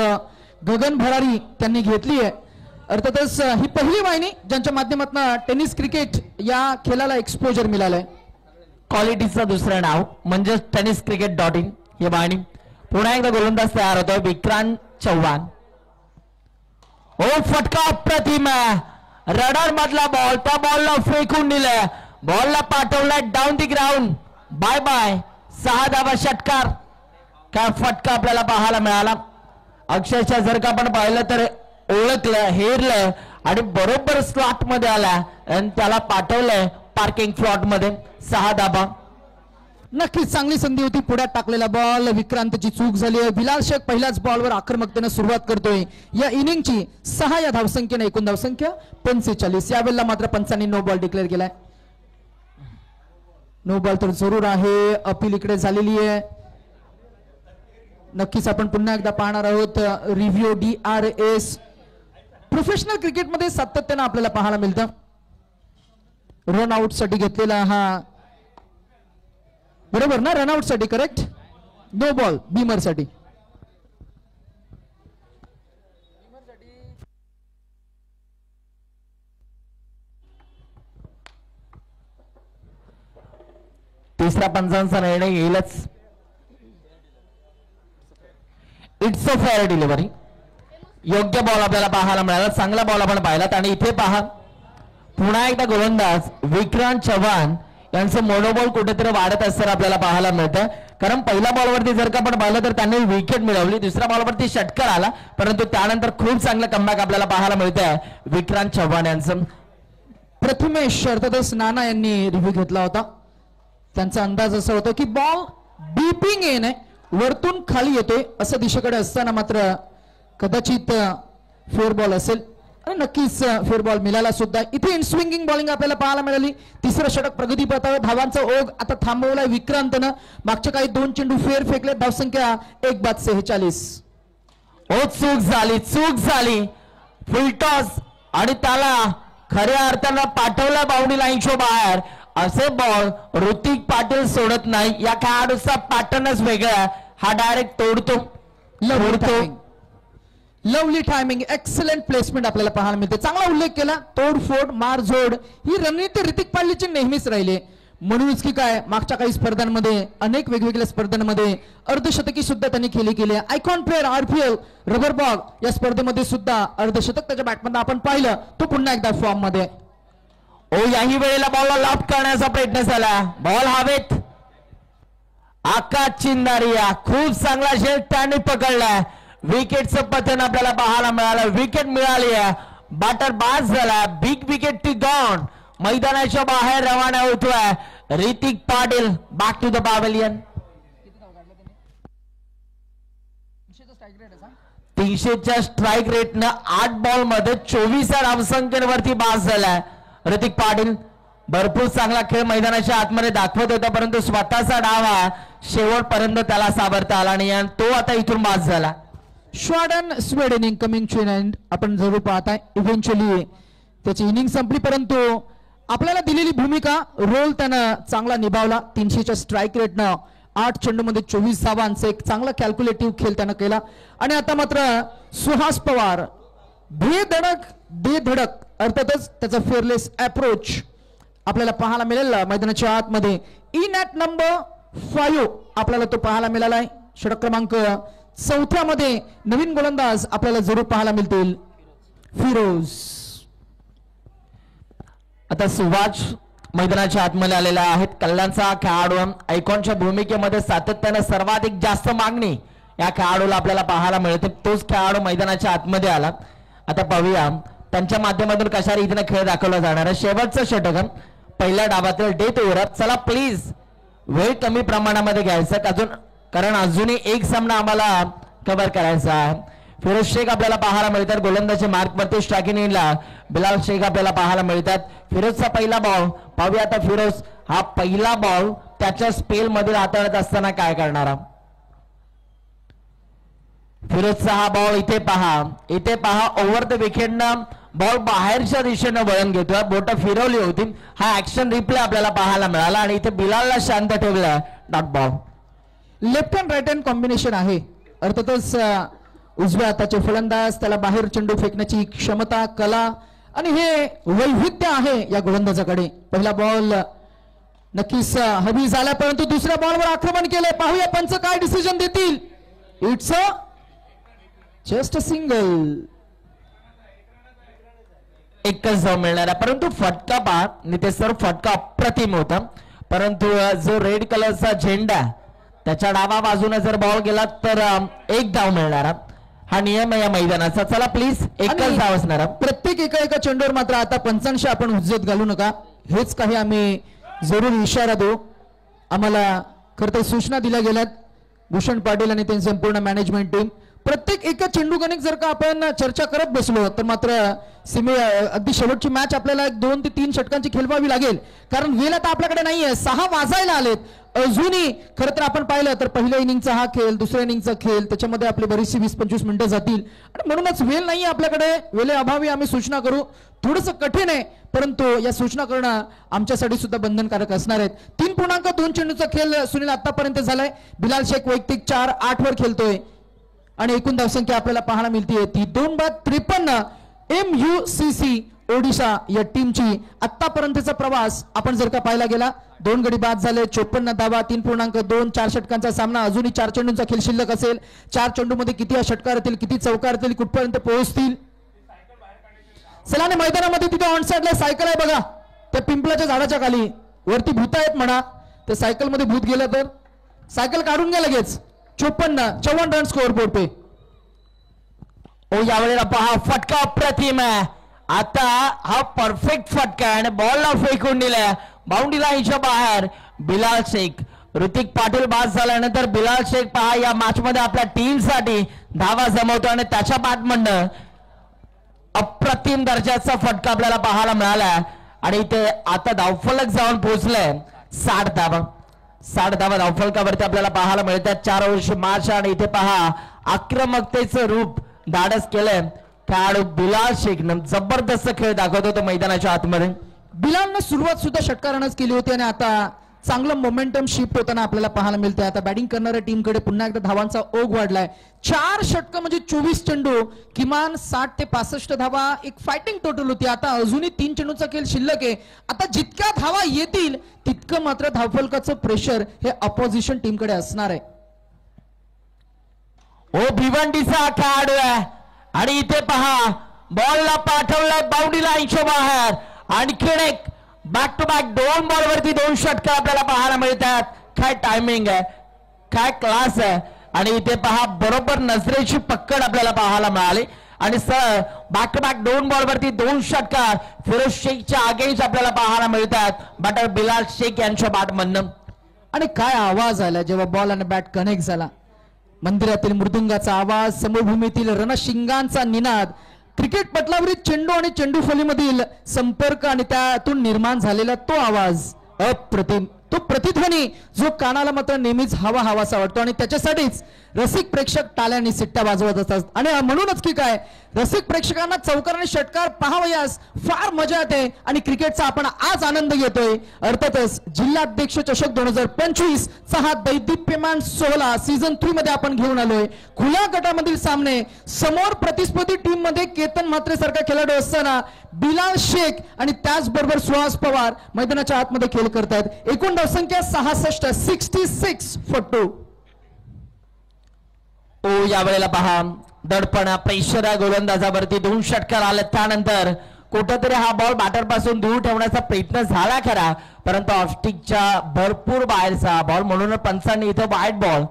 गगन भरारी त्यांनी घेतली आहे. अर्थातच ही पहिली वाहिनी ज्यांच्या माध्यमातून टेनिस क्रिकेट या खेळाला एक्सपोजर मिळालंय. क्वालिटीचं दुसरं नाव म्हणजे tenniscricket.in ही वाहिनी. पुन्हा एकदा गोलंदाज तयार होतो विक्रांत चव्हाण. ओ फटका अप्रतिम. रडार मधला बॉल त्या बॉलला फेकून दिलाय. बॉलला पाठवलाय down the ground. Bye bye. 6 धावा षटकार. काय फटका आपल्याला पाहायला मिळाला. अक्षरशः जर का आपण पाहिलं तर ओळखलं हेरलं आणि बरोबर स्लॉट मध्ये आला आणि त्याला पाठवलंय पार्किंग फ्लॉट मध्ये 6 धाबा. नक्कीच चांगली संधी होती, पुढ्यात टाकलेला बॉल विक्रांतची चूक झाली आहे. बिलाल शेख पहिल्याच बॉलवर आक्रमकतेने सुरुवात करतोय. या इनिंगची 6 या धावसंख्येने एकूण धावसंख्या 45. यावेळेला मात्र पंचांनी नो बॉल डिक्लेअर केलाय. नो बॉल तर जरूर आहे, अपील इकडे झालेली आहे. नक्कीच आपण पुन्हा एकदा पाहणार आहोत रिव्ह्यू DRS. प्रोफेशनल क्रिकेटमध्ये सातत्यानं आपल्याला पाहायला मिळतं. रन आउट साठी घेतलेला हा, बरोबर ना, रनआउट साठी करेक्ट. नो बॉल बीमर साठी. तिसऱ्या पंचांचा निर्णय येईलच. It's a fair delivery. योग्य बॉल आपल्याला पाहायला मिळाला, चांगला बॉल आपण पाहिलात. आणि इथे पहा पुन्हा एकदा गोलंदाज विक्रांत चव्हाण यांचं मोनोबॉल कुठेतरी वाढत असताना आपल्याला पाहायला मिळतं. कारण पहिल्या बॉलवरती जर का आपण पाहिलं तर त्यांनी विकेट मिळवली, दुसऱ्या बॉलवरती षटकार आला, परंतु त्यानंतर खूप चांगलं कमबॅक आपल्याला पाहायला मिळतंय विक्रांत चव्हाण यांचं. प्रथमेश अर्थातच नाना यांनी रिव्ह्यू घेतला होता. त्यांचा अंदाज असा होता की बॉल बीपिंग येणे वरतून खाली येतोय असं दिशेकडे असताना मात्र कदाचित फेअर बॉल असेल. आणि नक्कीच फेअर बॉल मिळाला सुद्धा. इथे इन स्विंगिंग बॉलिंग आपल्याला पाहायला मिळाली. तिसरं षटक प्रगतीपथावर, धावांचा ओघ आता थांबवलाय विक्रांतनं. मागच्या काही 2 चेंडू फेअर फेकले, धावसंख्या 1/46. ओ चूक झाली फुलटॉस आणि त्याला खऱ्या अर्थानं पाठवला बाउंड्री लाईनच्या बाहेर. असे बॉल ऋतिक पाटील सोडत नाही. या खेळाडूचा पॅटर्नच वेगळा, हा डायरेक्ट तोडतो. लवली टायमिंग, एक्सलंट प्लेसमेंट आपल्याला पाहायला मिळते. चांगला उल्लेख केला. तोडफोड, मारझोड ही रणनीती ऋतिक पाटीलची नेहमीच राहिली. म्हणूनच की काय मागच्या काही स्पर्धांमध्ये, अनेक वेगवेगळ्या स्पर्धांमध्ये अर्धशतकी सुद्धा त्यांनी केली. आयकॉन प्लेअर RPL रबर बॉग या स्पर्धेमध्ये सुद्धा अर्धशतक त्याच्या बॅटमध्ये आपण पाहिलं. तो पुन्हा एकदा फॉर्म मध्ये. याही वेळेला बॉलला लॉफ्ट करण्याचा प्रयत्न झाला. बॉल हवेत. आकाश चिंदारिया खूप चांगला झेल त्याने पकडलाय. विकेटचं पतन आपल्याला पाहायला मिळालं. विकेट मिळाली आहे. बॅटर बाद झाला. बिग विकेट टी गॉन. मैदानाच्या बाहेर रवाना होतोय Hrithik Patil. Back to the pavilion. 300च्या स्ट्राईक रेटनं 8 बॉल मध्ये 24 धावसंख्येवरती बाद झालाय ऋतिक पाटील. भरपूर चांगला खेळ मैदानाच्या आतमध्ये दाखवत होता, परंतु स्वतःचा डाव हा शेवटपर्यंत त्याला सावरता आला नाही. तो आता इथून बाद झाला. श्वाडन स्वेड innings coming to an end आपण जरूर पाहताय. इव्हेंच्युअली त्याची इनिंग संपली, परंतु आपल्याला दिलेली भूमिका, रोल त्यानं चांगला निभावला. 300च्या स्ट्राईक रेटनं 8 चेंडूमध्ये 24 धावांचा एक चांगला कॅल्क्युलेटिव्ह खेळ त्यानं केला. आणि आता मात्र सुहास पवार बेधडक अर्थातच त्याचा फेअरलेस अप्रोच आपल्याला पाहायला मिळेल मैदानाच्या आतमध्ये. इन ॲट नंबर 5 आपल्याला तो पाहायला मिळाला आहे. षटक क्रमांक 4 मध्ये नवीन गोलंदाज आपल्याला जरूर पाहायला मिळतील, फिरोज. आता सुभाष मैदानाच्या आतमध्ये आलेला आहेत. कल्याणचा खेळाडू आयकॉनच्या भूमिकेमध्ये सातत्याने सर्वाधिक जास्त मागणी या खेळाडूला आपल्याला पाहायला मिळते. तोच खेळाडू मैदानाच्या आतमध्ये आला. आता पाहूया त्यांच्या माध्यमातून कशा रीतीने खेळ दाखवला जाणार आहे. शेवटचं षटक पहिल्या डावातील डेथ ओव्हर. चला प्लीज वेळ कमी प्रमाणामध्ये घ्यायचं अजून, कारण अजूनही एक सामना आम्हाला कव्हर करायचा आहे. फिरोज शेख आपल्याला पाहायला मिळतात गोलंदाजी मार्कवरती. स्ट्रायकिंग इनला बिलाल शेख आपल्याला पाहायला मिळतात. फिरोजचा पहिला बॉल पाहूया. आता फिरोज हा पहिला बॉल त्याच्या स्पेल मध्ये हाताळत असताना काय करणार. फिरोजचा हा बॉल इथे पहा ओव्हर द विकेटनं बॉल बाहेरच्या दिशेनं वळण घेतोय. बोट फिरवली होती. हा ऍक्शन रिप्ले आपल्याला पाहायला मिळाला आणि इथे बिलालला शांत ठेवलाय. Dot ball. Left hand right hand combination आहे. अर्थातच उजव्या हाताचे फलंदाज, त्याला बाहेर चेंडू फेकण्याची क्षमता, कला आणि हे वैविध्य आहे या गोलंदाजाकडे. पहिला बॉल नक्कीच हवी झाला, परंतु दुसऱ्या बॉलवर आक्रमण केलंय. पाहूया पंच काय डिसिजन देतील. It's a just a single. एकच धाव मिळणार आहे, परंतु फटका पहा नितेश सर, फटका अप्रतिम होता. परंतु जो रेड कलरचा झेंडा त्याच्या डावा बाजूने जर बॉल गेला तर 1 धाव मिळणार. हा नियम आहे या मैदानाचा. चला प्लीज एकच आणि धाव असणार. प्रत्येक एका चेंडूवर मात्र आता पंचांशी आपण हुज्जत घालू नका, हेच काही आम्ही जरूर इशारा देऊ. आम्हाला खरं तर सूचना दिल्या गेल्यात भूषण पाटील आणि त्यांची संपूर्ण मॅनेजमेंट टीम. प्रत्येक एका चेंडू कनेक्ट जर का आपण चर्चा करत बसलो तर मात्र अगदी शेवटची मॅच आपल्याला 2 ते 3 षटकांची खेळवावी लागेल, कारण वेळ आता आपल्याकडे नाहीये. 6 वाजायला आलेत अजूनही. खरं तर आपण पाहिलं तर पहिल्या इनिंगचा हा खेळ, दुसऱ्या इनिंगचा खेळ, त्याच्यामध्ये आपली बरीचशी 20-25 मिनिटं जातील आणि म्हणूनच वेळ नाहीये आपल्याकडे. वेळेअभावी आम्ही सूचना करू, थोडंसं कठीण आहे, परंतु या सूचना करणं आमच्यासाठी सुद्धा बंधनकारक असणार आहेत. 3.2 चेंडूचा खेळ सुनील आतापर्यंत झालाय. बिलाल शेख वैयक्तिक 4-8 वर खेळतोय आणि एकूण धावसंख्या आपल्याला पाहायला मिळते ती 2:53. MUCC ओडिशा या टीमची आतापर्यंतचा प्रवास आपण जर का पाहायला गेला, 2 गडी बाद झाले, 54 धावा, 3.2, 4 षटकांचा सामना. अजूनही 4 चेंडूंचा खेळ शिल्लक असेल. 4 चेंडूमध्ये किती षटकार येतील, किती चौकार येतील, कुठपर्यंत पोहोचतील. सलाने मैदानामध्ये तिथे ऑनसाइडला सायकल आहे बघा, त्या पिंपलाच्या झाडाच्या खाली वरती भूत आहेत म्हणा, त्या सायकल मध्ये भूत गेलं तर सायकल काढून घ्या लगेच. 54 रन स्कोअर बोर्ड पे. ओ यावेळेला पहा फटका अप्रतिम आहे. आता हा परफेक्ट फटका आहे आणि बॉलला फेकून दिलाय बाउंड्री लाईनच्या बाहेर. बिलाल शेख, ऋतिक पाटील बाद झाल्यानंतर बिलाल शेख पहा या मॅच मध्ये आपल्या टीम साठी धावा जमवतो आणि त्याच्या बॅटमधनं अप्रतिम दर्जाचा फटका आपल्याला पाहायला मिळाला आणि इथे आता धावफलक जाऊन पोहोचलंय 60 धावा. 60 धावा धावफलकावरती आपल्याला पाहायला मिळतात. 4 वर्ष मार्च आणि इथे पहा आक्रमकतेचं रूप धाडस केलंय खेळाडू बिलाल शेखनं. जबरदस्त खेळ दाखवतो तो मैदानाच्या आतमध्ये. बिलालनं सुरुवात सुद्धा षटकारानंच केली होती आणि आता चांगलं मोमेंटम शिफ्ट होताना आपल्याला पाहायला मिळतंय. आता बॅटिंग करणाऱ्या टीमकडे पुन्हा एकदा धावांचा ओघ वाढलाय. 4 षटकं म्हणजे 24 चेंडू, किमान 60 ते 65 धावा एक फायटिंग टोटल होती. आता अजूनही 3 चेंडूचा खेळ शिल्लक आहे. आता जितक्या धावा येतील तितकं मात्र धावफलकाचं प्रेशर हे अपोजिशन टीमकडे असणार आहे. ओ भिवंडीचा खेळाडू आहे आणि इथे पहा बॉलला पाठवलाय बाउंड्री लाईनच्या बाहेर. आणखीन एक बॅक टू बॅक 2 बॉलवरती 2 षटकं आपल्याला पाहायला मिळतात. काय टायमिंग आहे, काय क्लास आहे. आणि इथे पहा बरोबर नजरेची पकड आपल्याला पाहायला मिळाली आणि सर बॅक टू बॅक 2 बॉलवरती 2 षटकार फिरोज शेखच्या अगेन्स्ट आपल्याला पाहायला मिळतात बॅटर बिलाल शेख यांच्या बॅटमधनं. आणि काय आवाज आला जेव्हा बॉल आणि बॅट कनेक्ट झाला. मंदिरातील मृदुंगाचा आवाज, समभूमीतील रणशिंगांचा निनाद, क्रिकेट पटलावरील चेंडू आणि चेंडू फलीमधील संपर्क आणि त्यातून निर्माण झालेला तो आवाज अप्रतिम. तो प्रतिध्वनी जो कानाला मात्र नेहमीच हवासा वाटतो आणि त्याच्यासाठीच रसिक प्रेक्षक टाळ्यांनी सिट्ट्या वाजवत असतात. आणि म्हणूनच की काय रसिक प्रेक्षकांना चौकार आणि षटकार पाहावयास फार मजा येते आणि क्रिकेटचा आपण आज आनंद घेतोय. अर्थातच जिल्हाध्यक्ष चषक 2025 चा हा दैदिप्यमान सोहळा सीझन 3 मध्ये आपण घेऊन आलोय. खुल्या गटामधील सामने समोर प्रतिस्पर्धी टीम मध्ये केतन म्हात्रे सारखा खेळाडू असताना बिलाल शेख आणि त्याचबरोबर सुहास पवार मैदानाच्या आतमध्ये खेळ करतात. एकूण धावसंख्या 66 for 2. ओ यावेळेला पहा दडपणा प्रेशर गोलंदाजावरती 2 षटकार आले. त्यानंतर कुठेतरी हा बॉल बॅटर पासून दूर ठेवण्याचा प्रयत्न झाला खरा, परंतु ऑफस्टिकच्या भरपूर बाहेरचा बॉल म्हणून पंचांनी इथे वाईट बॉल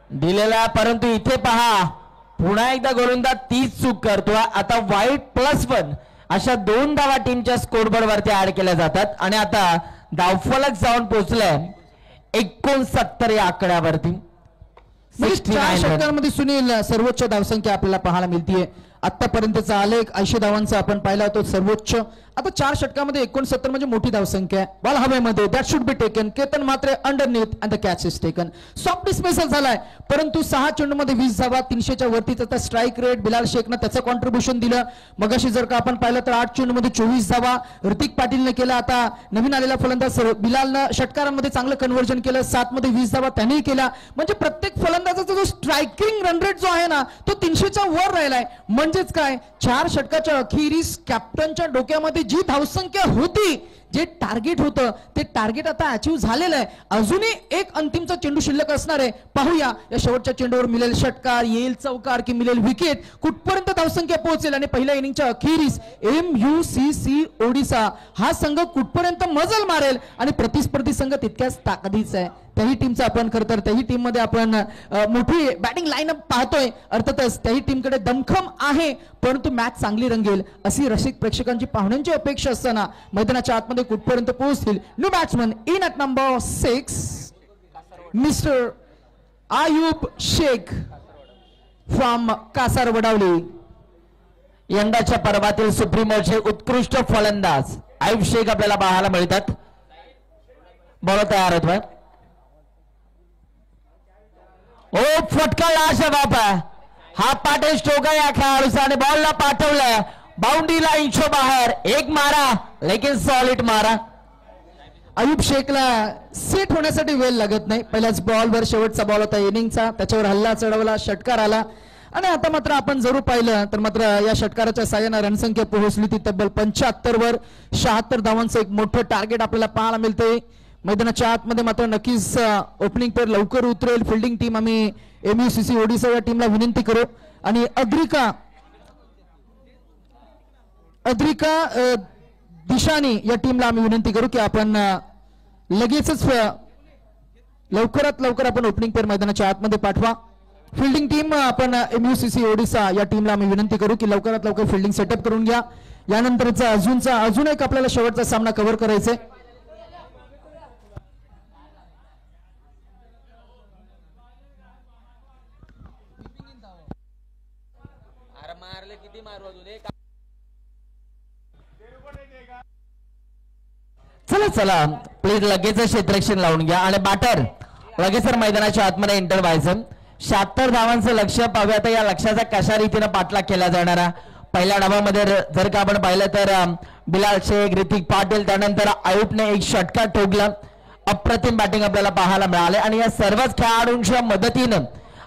दिलेला. परंतु इथे पहा पुन्हा एकदा गोलंदाज तीच चूक करतो. आता वाईट +1 अशा 2 धावा टीमच्या स्कोरबोर्ड वरती ऍड केल्या जातात आणि आता धावफलक जाऊन पोहोचलंय 69 या आकड्यावरती. 4 षटकांमध्ये सुनील सर्वोच्च धावसंख्या आपल्याला पाहायला मिळतीये. आतापर्यंतचा आलेख 80 धावांचा आपण पाहिला होतो सर्वोच्च. आता 4 षटकामध्ये 69 म्हणजे मोठी धावसंख्या. बॉल हवेमध्ये that should be taken. Ketan मात्र underneath and the catch is taken. Soft dismissal झालाय, परंतु 6 चेंडूमध्ये 20 धावा, 300च्या वरतीच आता स्ट्राईक रेट. बिलाल शेखनं त्याचं कॉन्ट्रीब्युशन दिलं. मगाशी जर का आपण पाहिलं तर 8 चेंडूमध्ये 24 धावा ऋतिक पाटीलने केला. आता नवीन आलेला फलंदाज बिलालनं षटकारांमध्ये चांगलं कन्व्हर्जन केलं. 7 मध्ये 20 धावा त्यानेही केला. म्हणजे प्रत्येक फलंदाजाचा जो स्ट्रायकिंग रन रेट जो आहे ना तो 300च्या वर राहिलाय. म्हणजेच काय 4 षटकाच्या अखेरीस कॅप्टनच्या डोक्यामध्ये जी धावसंख्या होती जे टार्गेट होतं ते टार्गेट आता अचीव्ह झालेलं आहे. अजूनही एक अंतिमचा चेंडू शिल्लक असणार आहे. पाहूया या शेवटच्या चेंडूवर मिळेल षटकार, येईल चौकार की मिळेल विकेट, कुठपर्यंत धावसंख्या पोहोचेल आणि पहिल्या इनिंगच्या अखेरीस MUCC ओडिसा हा संघ कुठपर्यंत मजल मारेल आणि प्रतिस्पर्धी संघ तितक्याच ताकदीचा आहे. त्याही टीमचा आपण खरं तर त्याही टीम मध्ये आपण मोठी बॅटिंग लाईनअप पाहतोय. अर्थातच त्याही टीमकडे दमखम आहे, परंतु मॅच चांगली रंगेल अशी रसिक प्रेक्षकांची पाहुण्यांची अपेक्षा असताना मैदानाच्या आतमध्ये कुठपर्यंत पोहोचतील. New batsman in at number 6 mister Ayub Shaikh from Kasar Wadavali. यंदाच्या पर्वातील सुप्रीमोचे उत्कृष्ट फलंदाज आयुब शेख आपल्याला पाहायला मिळतात. बॉल तयार होतोय. ओ फटका लाजवाब आहे. हा पाटे स्टोका या खेळाडूचा आणि बॉलला पाठवलंय बाउंड्री लाईनच्या बाहेर. एक मारा लेकिन सॉलिड मारा. अयुब शेखला सेट होण्यासाठी वेळ लागत नाही. पहिल्याच बॉलवर शेवटचा बॉल होता इनिंगचा, त्याच्यावर हल्ला चढवला, षटकार आला आणि आता मात्र आपण जरूर पाहिलं तर मात्र या षटकाराच्या साह्याने रणसंख्या पोहोचली ती तब्बल 75 वर. 76 धावांचं एक मोठं टार्गेट आपल्याला पाहायला मिळते. मैदानाच्या आतमध्ये मात्र नक्कीच ओपनिंग पेअर लवकर उतरेल. फिल्डिंग टीम आम्ही MUCC ओडिसा या टीमला विनंती करू आणि अद्रिका दिशानी या टीमला आम्ही विनंती करू की आपण लगेचच लवकरात लवकर आपण ओपनिंग पेअर मैदानाच्या आतमध्ये पाठवा. फिल्डिंग टीम आपण MUCC ओडिसा या टीमला आम्ही विनंती करू की लवकरात लवकर फिल्डिंग सेटअप करून घ्या. यानंतरचा अजून एक आपल्याला शेवटचा सामना कव्हर करायचा आहे. चला चला प्लीज लगेच क्षेत्ररक्षण लावून घ्या आणि बॅटर लगेच मैदानाच्या आतमध्ये एंटर व्हायचं. 76 धावांचं लक्ष्य पाहूया. आता या लक्ष्याचा कशा रीतीने पाठलाग केला जाणारा. पहिल्या डावामध्ये जर का आपण पाहिलं तर बिलाल शेख, ऋतिक पाटील, त्यानंतर आयुबने एक षटकार ठोकला. अप्रतिम बॅटिंग आपल्याला पाहायला मिळाले आणि या सर्वच खेळाडूंच्या मदतीनं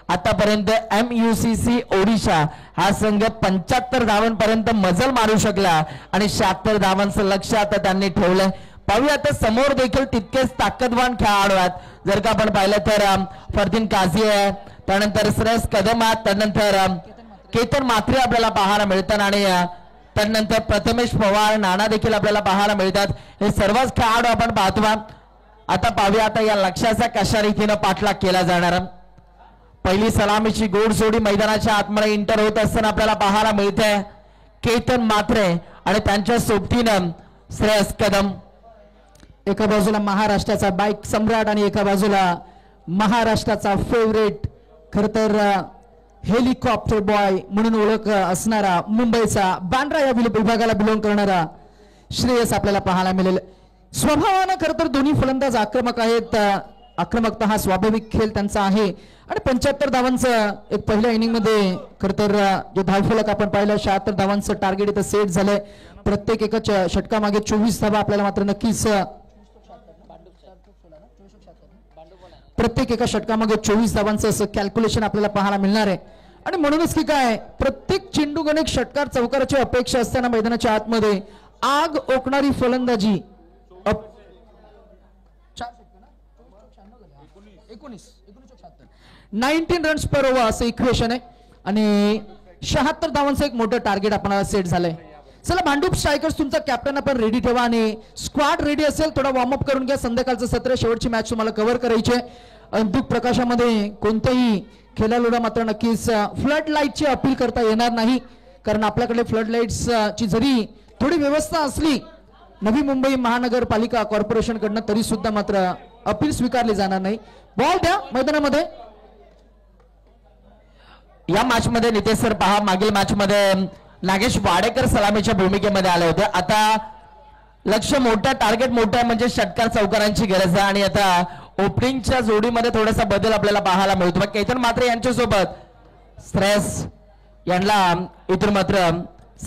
आतापर्यंत MUCC ओडिशा हा संघ 75 धावांपर्यंत मजल मारू शकला आणि 76 धावांचं लक्ष्य आता त्यांनी ठेवलंय. पाहूया आता समोर देखील तितकेच ताकदवान खेळाडू आहेत. जर का आपण पाहिलं तर फरदीन काझी आहे, त्यानंतर श्रेयस कदम आहेत, त्यानंतर केतन मात्रे आपल्याला पाहायला मिळतात आणि त्यानंतर प्रथमेश पवार, नाना देखील आपल्याला पाहायला मिळतात. हे सर्वच खेळाडू आपण पाहतो. आता पाहूया आता या लक्ष्याचा कशा रीतीनं पाठलाग केला जाणार. पहिली सलामीची गोड जोडी मैदानाच्या आतमध्ये इंटर होत असताना आपल्याला पाहायला मिळते. केतन मात्रे आणि त्यांच्या सोबतीनं श्रेयस कदम. एका बाजूला महाराष्ट्राचा बाईक सम्राट आणि एका बाजूला महाराष्ट्राचा फेवरेट खर तर हेलिकॉप्टर बॉय म्हणून ओळख असणारा मुंबईचा बांद्रा या विभागाला बिलॉंग करणारा श्रेयस आपल्याला पाहायला मिळेल. स्वभावानं खर तर दोन्ही फलंदाज आक्रमक आहेत. आक्रमकता हा स्वाभाविक खेळ त्यांचा आहे आणि 75 धावांचं एक पहिल्या इनिंग मध्ये खर तर जे धावफलक आपण पाहिलं 76 धावांचं टार्गेट इथं सेट झालंय. प्रत्येक एका षटकामागे 24 धावा आपल्याला मात्र नक्कीच प्रत्येक एका षटकामागे 24 धावांचं असं कॅल्क्युलेशन आपल्याला पाहायला मिळणार आहे. आणि म्हणूनच की काय प्रत्येक चेंडू गणिक षटकार चौकाराची अपेक्षा असताना मैदानाच्या आतमध्ये आग ओकणारी फलंदाजी 19 रन्स पर ओव्हर असं इक्वेशन आहे आणि 76 धावांचं एक मोठं टार्गेट आपल्याला सेट झालंय. चला भांडूप स्ट्रायकर्स तुमचा कॅप्टन आपण रेडी ठेवा आणि स्क्वॉड रेडी असेल थोडा वॉर्मअप करून घ्या. संध्याकाळचं सत्र शेवटची मॅच तुम्हाला कव्हर करायची आहे. अंधुक प्रकाशामध्ये कोणत्याही खेळाडूला मात्र नक्कीच फ्लड लाईटची अपील करता येणार नाही, कारण आपल्याकडे फ्लड लाईट्स ची जरी थोडी व्यवस्था असली नवी मुंबई महानगरपालिका कॉर्पोरेशन कडनं तरी सुद्धा मात्र अपील स्वीकारली जाणार नाही. बॉल द्या मैदानामध्ये. या मॅच मध्ये नितेश सर पहा मागील मॅच मध्ये नागेश वाडेकर सलामीच्या भूमिकेमध्ये आले होते. आता लक्ष मोठं टार्गेट मोठं म्हणजे षटकार चौकारांची गरज आहे आणि आता ओपनिंगच्या जोडीमध्ये थोडासा बदल आपल्याला पाहायला मिळतो. केतन मात्रे यांच्यासोबत श्रेयस यांना इथून मात्र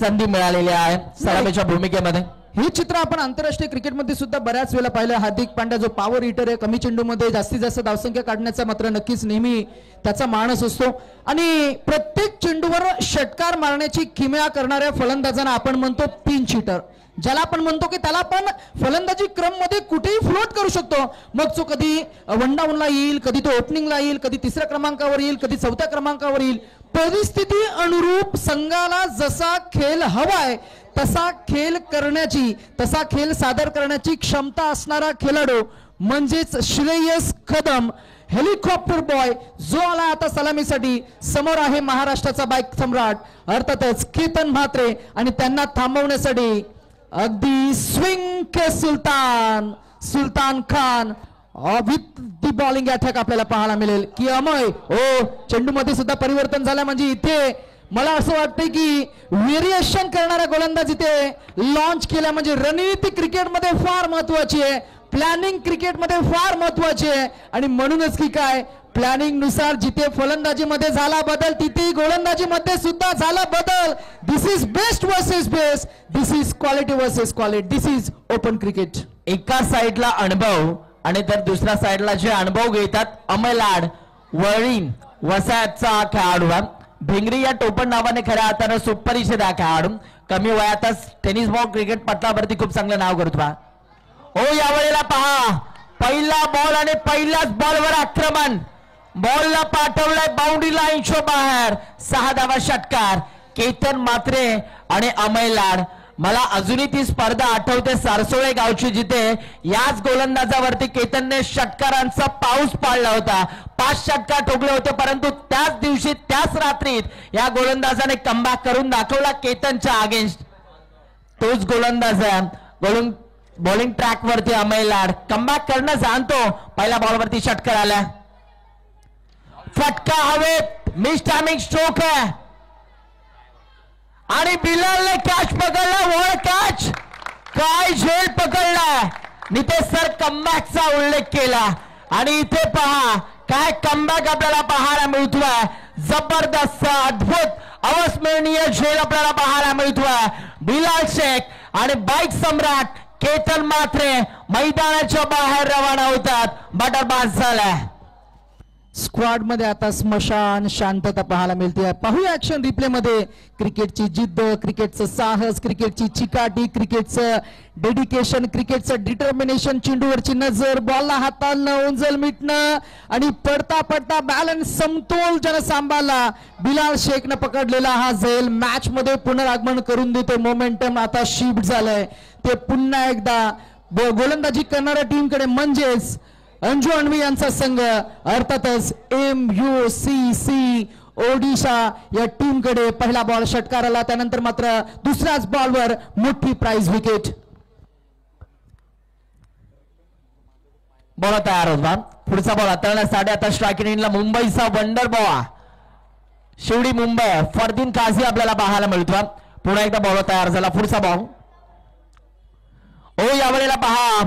संधी मिळालेली आहे सलामीच्या भूमिकेमध्ये. हे चित्र आपण आंतरराष्ट्रीय क्रिकेटमध्ये सुद्धा बऱ्याच वेळा पाहिलं. हार्दिक पांड्या जो पॉवर हिटर आहे, कमी चेंडूमध्ये जास्तीत जास्त धावसंख्या काढण्याचा मात्र नक्कीच नेहमी त्याचा मानस असतो आणि प्रत्येक चेंडूवर षटकार मारण्याची किमया करणाऱ्या फलंदाजांना आपण म्हणतो पिंच हिटर. ज्याला आपण म्हणतो की त्याला आपण फलंदाजी क्रम मध्ये कुठेही फ्लोट करू शकतो. मग तो कधी वन डाऊनला येईल, कधी तो ओपनिंगला येईल, कधी तिसऱ्या क्रमांकावर येईल, कधी चौथ्या क्रमांकावर येईल. परिस्थिती अनुरूप संघाला जसा खेळ हवाय तसा खेळ करण्याची, तसा खेळ सादर करण्याची क्षमता असणारा खेळाडू म्हणजेच श्रेयस कदम हेलिकॉप्टर बॉय जो आला आता सलामीसाठी. समोर आहे महाराष्ट्राचा बाईक सम्राट अर्थातच केतन म्हात्रे आणि त्यांना थांबवण्यासाठी अगदी swing K Sultan Sultan Khan with the bowling attack आपल्याला पाहायला मिळेल की अमय ओ चेंडूमध्ये सुद्धा परिवर्तन झालं. म्हणजे इथे मला असं वाटतंय की व्हेरिएशन करणारा गोलंदाज इथे लॉन्च केला. म्हणजे रणनीती क्रिकेटमध्ये फार महत्वाची आहे, प्लॅनिंग क्रिकेटमध्ये फार महत्वाची आहे. आणि म्हणूनच की काय प्लॅनिंग नुसार जिथे फलंदाजीमध्ये झाला बदल तिथे गोलंदाजीमध्ये सुद्धा झाला बदल. This is best versus best, this is quality versus quality, this is open cricket. एका साइडला अनुभव आणि तर दुसऱ्या साइडला जे अनुभव घेतात अमय लाड वळी वसाहतचा खेळाडू. भिंगरी या टोपण नावाने खऱ्या अर्थानं सुपरिचित हा खेळाडू. कमी वयातच टेनिस बॉल क्रिकेट पटलावरती खूप चांगलं नाव करतो. हो यावेळेला पहा पहिला बॉल आणि पहिल्याच बॉलवर आक्रमण. बॉलला पाठवलाय बाउंड्री लाईनच्या बाहेर. 6 धावा षटकार केतन म्हात्रे आणि अमय लाड. मला अजूनही ती स्पर्धा आठवते सारसोळे गावची जिथे याच गोलंदाजावरती केतनने षटकारांचा पाऊस पाडला होता. 5 षटकार ठोकले होते परंतु त्याच दिवशी त्याच रात्रीत या गोलंदाजाने कमबॅक करून दाखवला केतनच्या अगेन्स्ट. तोच गोलंदाज बॉलिंग ट्रॅक वरती अमय लाड कमबॅक करणं जाणतो. पहिल्या बॉल वरती षटकार आला, फटका हवेत, मिस टायमिंग स्ट्रोक आहे आणि बिलालने कॅच पकडला. वर कॅच काय झेल पकडला. नितेश सर कमबॅकचा उल्लेख केला आणि इथे पहा काय कमबॅक आपल्याला पाहायला मिळतोय. जबरदस्त अद्भुत अविस्मरणीय झेल आपल्याला पाहायला मिळतोय. बिलाल शेख आणि बाईक सम्राट केतन म्हात्रे मैदानाच्या बाहेर रवाना होतात. बटरबाज झालाय. स्क्वॉड मध्ये आता स्मशान शांतता पाहायला मिळते. पाहूया ऍक्शन रिप्ले मध्ये क्रिकेटची जिद्द, क्रिकेटचं साहस, क्रिकेटची चिकाटी, क्रिकेटचं डेडिकेशन, क्रिकेटचं डिटर्मिनेशन, चेंडूवरची नजर, बॉलला हाताळणं, उंजल मिटणं आणि पडता पडता बॅलन्स समतोल ज्यानं सांभाळला बिलाल शेखनं पकडलेला हा झेल मॅच मध्ये पुनरागमन करून देतो. मोमेंटम आता शिफ्ट झालंय. ते पुन्हा एकदा गोलंदाजी करणाऱ्या टीमकडे म्हणजेच अंजू अण्वी यांचा संघ अर्थातच MUCC ओडिशा या टीमकडे. पहिला बॉल षटकाराला, त्यानंतर मात्र दुसऱ्याच बॉलवर मोठी प्राइज विकेट. बॉल तयार होता. पुढचा बॉल हाताळण्यासाठी आता स्ट्रायकिंग इनला मुंबईचा वंडर बॉल शिवडी मुंबई फरदीन काझी आपल्याला पाहायला मिळतो. पुन्हा एकदा बॉल तयार झाला. पुढचा बॉल ओ यावेळेला पहा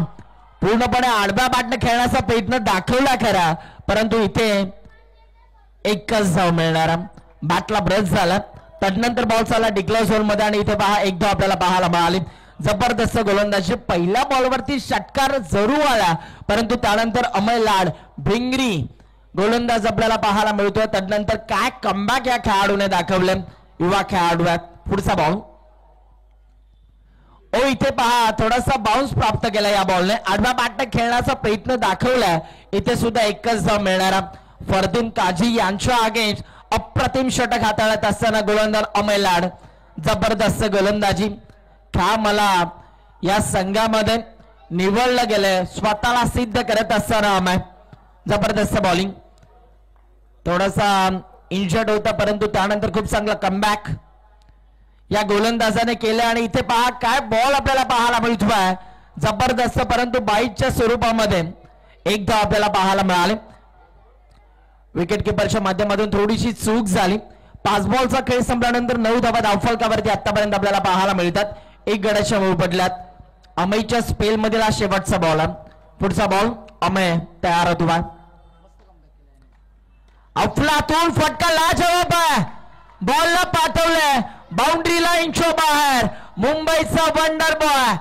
पूर्णपणे आडव्या बॅटने खेळण्याचा प्रयत्न दाखवला खरा परंतु इथे एकच धाव मिळणार. बॅटला ब्रश झाला. त्यानंतर बॉल चालला डिक्लेअर झोन मध्ये आणि इथे पहा एक धाव आपल्याला पाहायला मिळाली. जबरदस्त गोलंदाजी. पहिल्या बॉलवरती षटकार जरूर आला परंतु त्यानंतर अमय लाड भिंगरी गोलंदाज आपल्याला पाहायला मिळतोय. त्यानंतर काय कमबॅक या खेळाडूने दाखवले युवा खेळाडू. पुढचा बॉल ओ इथे पहा थोडासा बाउन्स प्राप्त केला या बॉलने. आडव्या बॅटने खेळण्याचा प्रयत्न दाखवलाय. इथे सुद्धा एकच धाव मिळणार. फरदीन काझी यांच्या अगेन्स्ट अप्रतिम षटक हाताळत असताना गोलंदाज अमय लाड. जबरदस्त गोलंदाजी. मला या संघामध्ये निवडलं गेलंय स्वतःला सिद्ध करत असताना अमय. जबरदस्त बॉलिंग. थोडासा इंजर्ड होता परंतु त्यानंतर खूप चांगला कमबॅक या गोलंदाजाने केलं आणि इथे पहा काय बॉल आपल्याला पाहायला मिळतोय. जबरदस्त परंतु बाईटच्या स्वरूपामध्ये एक धाव आपल्याला पाहायला मिळाले. विकेट किपरच्या माध्यमातून थोडीशी चूक झाली. 5 बॉलचा खेळ संपल्यानंतर 9 धावा धावफलकावरती आतापर्यंत आपल्याला पाहायला मिळतात. 1 गड्याच्या मूळ पडल्यात. अमयच्या स्पेल मधील हा शेवटचा बॉल. पुढचा बॉल अमय तयार होतो. अफलातून फटका लाजवाब आहे. बॉलला पाठवलंय बाउंड्री लाईनच्या बाहेर. मुंबईचा वंडर बॉय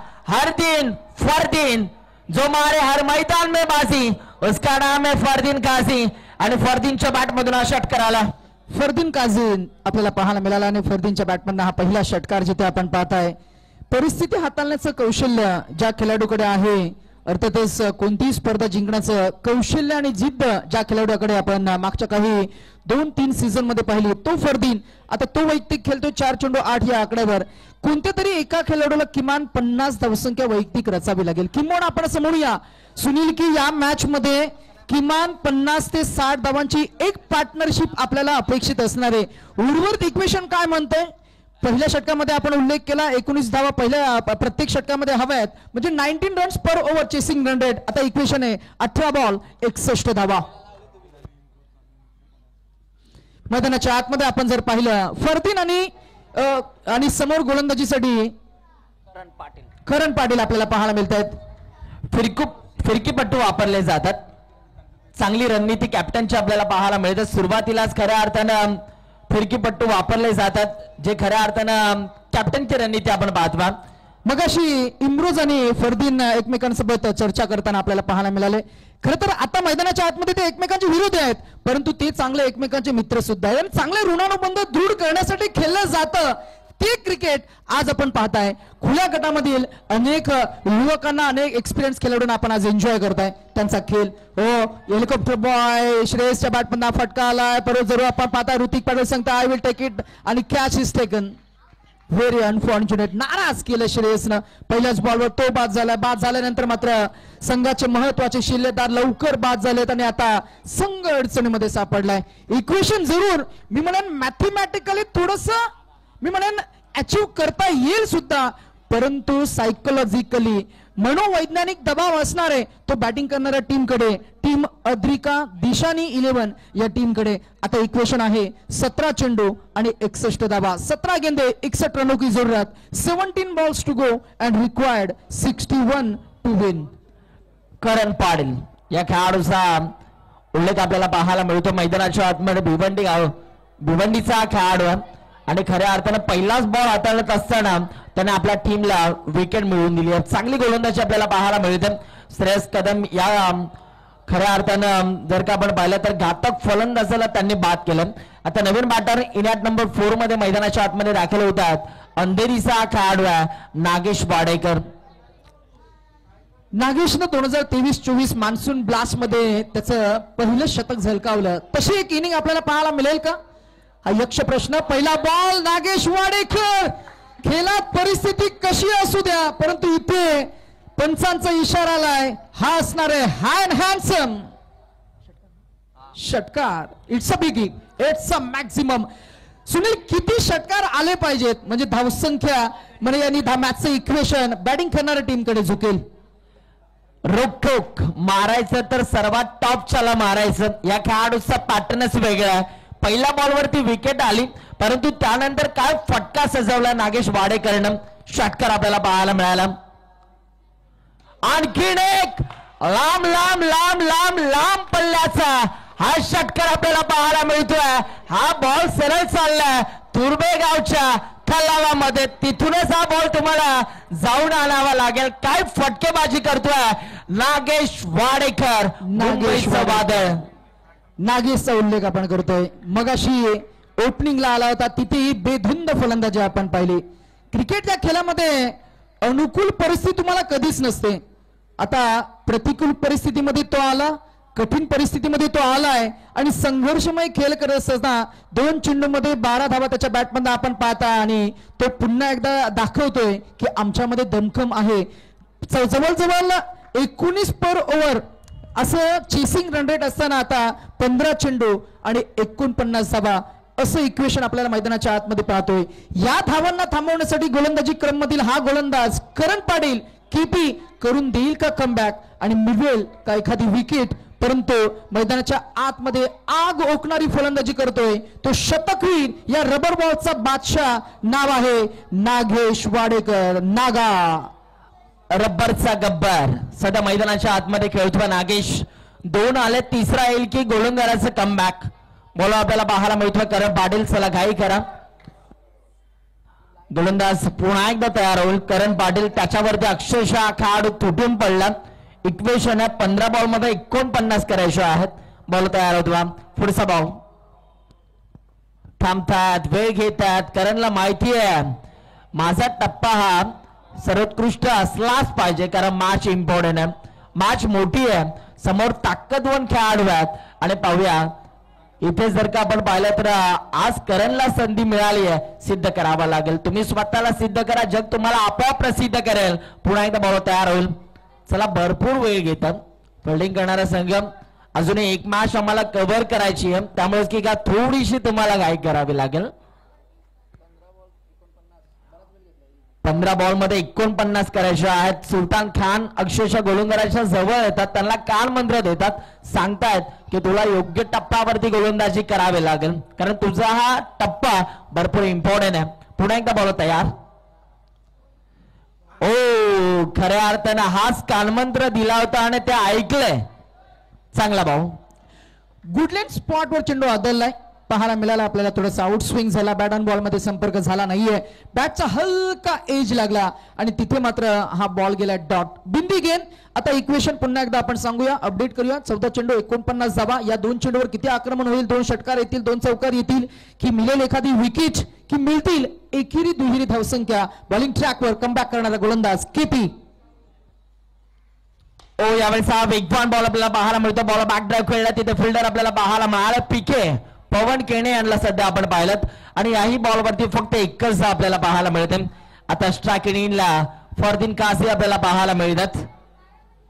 फरदीन जो मारे हर मैदान में बाजी उसका नाम है फरदीन काझी आणि फरदीनच्या बॅटमधून हा षटकार आला. फरदीन काझी आपल्याला पाहायला मिळाला आणि फरदीनच्या बॅटमधून हा पहिला षटकार जिथे आपण पाहताय परिस्थिती हाताळण्याचं कौशल्य ज्या खेळाडूकडे आहे, अर्थातच कोणतीही स्पर्धा जिंकण्याचं कौशल्य आणि जिद्द ज्या खेळाडूकडे आपण मागच्या काही 2-3 सीझन मध्ये पाहिली, तो फरदीन आता तो वैयक्तिक खेळतो 4 चेंडू 8 या आकड्यावर. कोणत्या तरी एका खेळाडूला किमान 50 धावसंख्या वैयक्तिक रचावी लागेल. किमान आपण असं म्हणूया सुनील की या मॅच मध्ये किमान 50 ते 60 धावांची एक पार्टनरशिप आपल्याला अपेक्षित असणार आहे. उर्वरित इक्वेशन काय म्हणतंय? पहिल्या षटकामध्ये आपण उल्लेख केला 19 धावा पहिल्या प्रत्येक षटकामध्ये हव्यात, म्हणजे 19 रन्स पर ओव्हर चेसिंग रन रेट. आता इक्वेशन आहे 18 बॉल 61 धावा. मैदानाच्या आतमध्ये आपण जर पाहिलं फरदीन आणि समोर गोलंदाजीसाठी करण पाटील आपल्याला पाहायला मिळत आहेत. फिरकीपट्टू वापरले जातात. चांगली रणनीती कॅप्टनची आपल्याला पाहायला मिळते. सुरुवातीलाच खऱ्या अर्थानं फिरकीपट्टू वापरले जातात, जे खऱ्या अर्थानं कॅप्टनची रणनीती आपण पाहतो. मगाशी इम्रोज आणि फरदीन एकमेकांसोबत चर्चा करताना आपल्याला पाहायला मिळाले. खरं तर आता मैदानाच्या आतमध्ये ते एकमेकांचे विरोधी आहेत, परंतु ते चांगले एकमेकांचे मित्र सुद्धा आहेत आणि चांगले ऋणानुबंध दृढ करण्यासाठी खेळलं जातं ते क्रिकेट आज आपण पाहताय. खुल्या गटामधील अनेक युवकांना, अनेक एक्सपिरियन्स खेळाडूंना आपण आज एन्जॉय करताय त्यांचा खेळ. हो, हेलिकॉप्टर बॉय श्रेयसच्या बॅटमधला फटका आलाय, परत जरूर आपण पाहताय ऋतिक पाटील सांगता आय विल टेक इट आणि catch is taken. Very unfortunate, नाराज केलं श्रेयसनं. पहिल्याच बॉलवर तो बाद झाला. बाद झाल्यानंतर मात्र संघाचे महत्वाचे शिल्लेदार लवकर बाद झालेत आणि आता संघ अडचणीमध्ये सापडलाय. इक्वेशन जरूर मी म्हणेन मॅथमॅटिकली थोडस मी म्हणेन अचीव करता येईल सुद्धा, परंतु सायकोलॉजिकली मनोवैज्ञानिक दबाव असणार आहे तो बॅटिंग करणाऱ्या टीमकडे, टीम अद्रिका दिशानी 11 या टीमकडे. आता इक्वेशन आहे 17 चेंडू आणि 61 धावा, 17 गेंदे 61 रनों की जरूरत, 17 balls to go and required 61 to win. Karan Patil या खेळाडूचा उल्लेख आपल्याला पाहायला मिळतो. मैदानाच्या आतमध्ये भिवंडीचा खेळाडू आणि खऱ्या अर्थानं पहिलाच बॉल हाताळत असताना त्याने आपल्या टीमला विकेट मिळवून दिली आहे. चांगली गोलंदाजी आपल्याला पाहायला मिळते. श्रेयस कदम या खऱ्या अर्थानं जर का आपण पाहिलं तर घातक फलंदाजाला त्यांनी बाद केलं. आता नवीन बॅटर इनॅट नंबर 4 मध्ये मैदानाच्या आतमध्ये दाखल होतात. अंधेरीचा खेळाडू आहे नागेश वाडेकर. नागेशनं 2023-24 मान्सून ब्लास्ट मध्ये त्याचं पहिलं शतक झलकावलं. तशी एक इनिंग आपल्याला पाहायला मिळेल का? हा यक्ष प्रश्न. पहिला बॉल नागेश वाडेकर. खेळात परिस्थिती कशी असू द्या, परंतु इथे पंचांचा इशारा आलाय, हा असणार आहे हँडसम षटकार. It's a big, it's a maximum. Sunil, किती षटकार आले पाहिजेत म्हणजे धावसंख्या म्हणजे यांनी मॅचचं इक्वेशन बॅटिंग करणाऱ्या टीमकडे झुकेल? रोखोक मारायचं तर सर्वात टॉपच्याला मारायचं. या खेळाडूचा पॅटर्नच वेगळा आहे. पहिल्या बॉलवरती विकेट आली, परंतु त्यानंतर काय फटका सजवला नागेश वाडेकरनं. षटकार आपल्याला पाहायला मिळाला. आणखीन एक लांब लांब लांब लांब लांब पल्ल्याचा हा षटकार आपल्याला पाहायला मिळतोय. हा बॉल सरळ चाललाय तुर्बेगावच्या तलावामध्ये, तिथूनच हा बॉल तुम्हाला जाऊन आणावा लागेल. काय फटकेबाजी करतोय नागेश वाडेकर. मुंबईचं वादळ. नागेशचा उल्लेख आपण करतोय. मगाशी ओपनिंगला आला होता, तिथेही बेधुंद फलंदाजी आपण पाहिली. क्रिकेट या खेळामध्ये अनुकूल परिस्थिती तुम्हाला कधीच नसते. आता प्रतिकूल परिस्थितीमध्ये तो आला, कठीण परिस्थितीमध्ये तो आलाय आणि संघर्षमय खेळ करत असताना 2 चेंडूमध्ये 12 धावा त्याच्या बॅटमध्ये आपण पाहता आणि तो पुन्हा एकदा दाखवतोय की आमच्यामध्ये दमखम आहे. जवळजवळ 19 पर ओव्हर असं चेसिंग रन रेट असताना आता 15 चेंडू आणि 49 धावा असं इक्वेशन आपल्याला मैदानाच्या आतमध्ये पाहतोय. या धावांना थांबवण्यासाठी गोलंदाजी क्रम मधील हा गोलंदाज करण पाटील केपी करून देईल का कमबॅक आणि मिळवेल का एखादी विकेट, परंतु मैदानाच्या आतमध्ये आग ओकणारी फलंदाजी करतोय तो शतकवीर. या रबर बॉलचा बादशाह नाव आहे नागेश वाडेकर. नागा रब्बरचा गब्बर सध्या मैदानाच्या आतमध्ये खेळतोय नागेश. 2 आले, तिसरा येईल की गोलंदाजाचं कमबॅक. बोला आपल्याला पाहायला मिळतोय करण पाटील. चला घाई करा, गोलंदाज पुन्हा एकदा तयार होईल. करण पाटील त्याच्यावरती अक्षरशः खेळाडू तुटून पडला. इक्वेशन आहे 15 बॉल मध्ये 49 करायचे आहेत. बॉल तयार होतो. पुढचा बॉल थांबतात, वेळ घेतात. करणला माहिती आहे माझा टप्पा हा सर्वोत्कृष्ट असलाच पाहिजे, कारण मॅच इम्पॉर्टंट आहे, मॅच मोठी आहे, समोर ताकदवान खेळाडू आहेत. आणि पाहूया इथे जर का आपण पाहिलं तर आज करणला संधी मिळाली आहे, सिद्ध करावा लागेल. तुम्ही स्वतःला सिद्ध करा, जग तुम्हाला आपोआप प्रसिद्ध करेल. पुन्हा एकदा बॉल तयार होईल. चला भरपूर वेळ घेतात फिल्डिंग करणारा संघ. अजूनही एक मॅच आम्हाला कव्हर करायची आहे, त्यामुळे की का थोडीशी तुम्हाला घाई करावी लागेल. 15 बॉल मध्ये 49 करायचे आहेत. सुलतान खान अक्षरशः गोलंदाजाच्या जवळ येतात, त्यांना कान मंत्र देतात, सांगतायत की तुला योग्य टप्प्यावरती गोलंदाजी करावी लागेल, कारण तुझा हा टप्पा भरपूर इम्पॉर्टंट आहे. पुन्हा एकदा बॉल तयार. ओ खऱ्या अर्थानं हाच कानमंत्र दिला होता आणि ते ऐकलंय. चांगला भाऊ. गुडलँड स्पॉटवर चेंडू आदललाय, पाहायला मिळाला आपल्याला. थोडासा आउट स्विंग झाला, बॅट ऑन बॉल मध्ये संपर्क झाला नाहीये, बॅटचा हलका एज लागला आणि तिथे मात्र हा बॉल गेला डॉट. बिंदी गेंद. आता इक्वेशन पुन्हा एकदा आपण सांगूया, अपडेट करूया. 14 चेंडू 49 धावा. या 2 चेंडूवर किती आक्रमण होईल, 2 षटकार येतील, 2 चौकार येतील, की मिळेल एखादी विकेट, की मिळतील एकेरी दुहेरी धावसंख्या. बॉलिंग ट्रॅकवर कमबॅक करणारा गोलंदाज केपी. ओ यावेळेस हा वेगवान बॉल आपल्याला पाहायला मिळतो. बॉल बॅक ड्राईव्ह खेळला, तिथे फिल्डर आपल्याला पाहायला मिळाला. पीके पवन केणे यांना सध्या आपण पाहिलं आणि याही बॉलवरती फक्त एकच आपल्याला पाहायला मिळते. आता स्ट्रायकिंगला फरदीन काझी आपल्याला पाहायला मिळतात.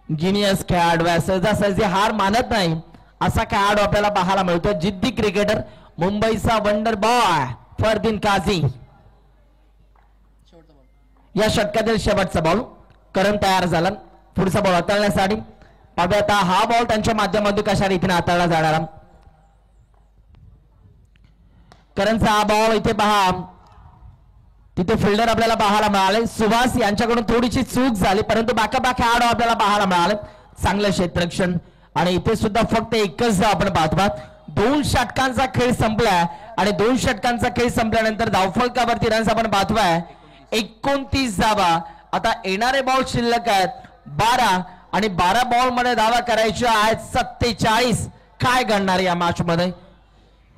जिनियस खेळाडू, सहजासहजी हार मानत नाही असा खेळाडू आपल्याला पाहायला मिळतो. जिद्दी क्रिकेटर, मुंबईचा वंडर बॉय फरदीन काझी. या षटकातील शेवटचा बॉल. करण तयार झाला पुढचा बॉल हाताळण्यासाठी. पाहूया आता हा बॉल त्यांच्या माध्यमातून कशा रीतीने हाताळला जाणार. करणचा हा बॉल इथे पहा, तिथे फिल्डर आपल्याला पाहायला मिळाले. सुभाष यांच्याकडून थोडीशी चूक झाली, परंतु बॅकअप खेळाडू आपल्याला पाहायला मिळाले. चांगलं क्षेत्ररक्षण आणि इथे सुद्धा फक्त एकच आपण पाहतो. 2 षटकांचा खेळ संपलाय आणि 2 षटकांचा खेळ संपल्यानंतर धावफलकावरती रन्स आपण पाहतोय 29 धावा. आता येणारे बॉल शिल्लक आहेत 12 आणि 12 बॉल मध्ये धावा करायच्या आहेत 47. काय घडणार या मॅच मध्ये.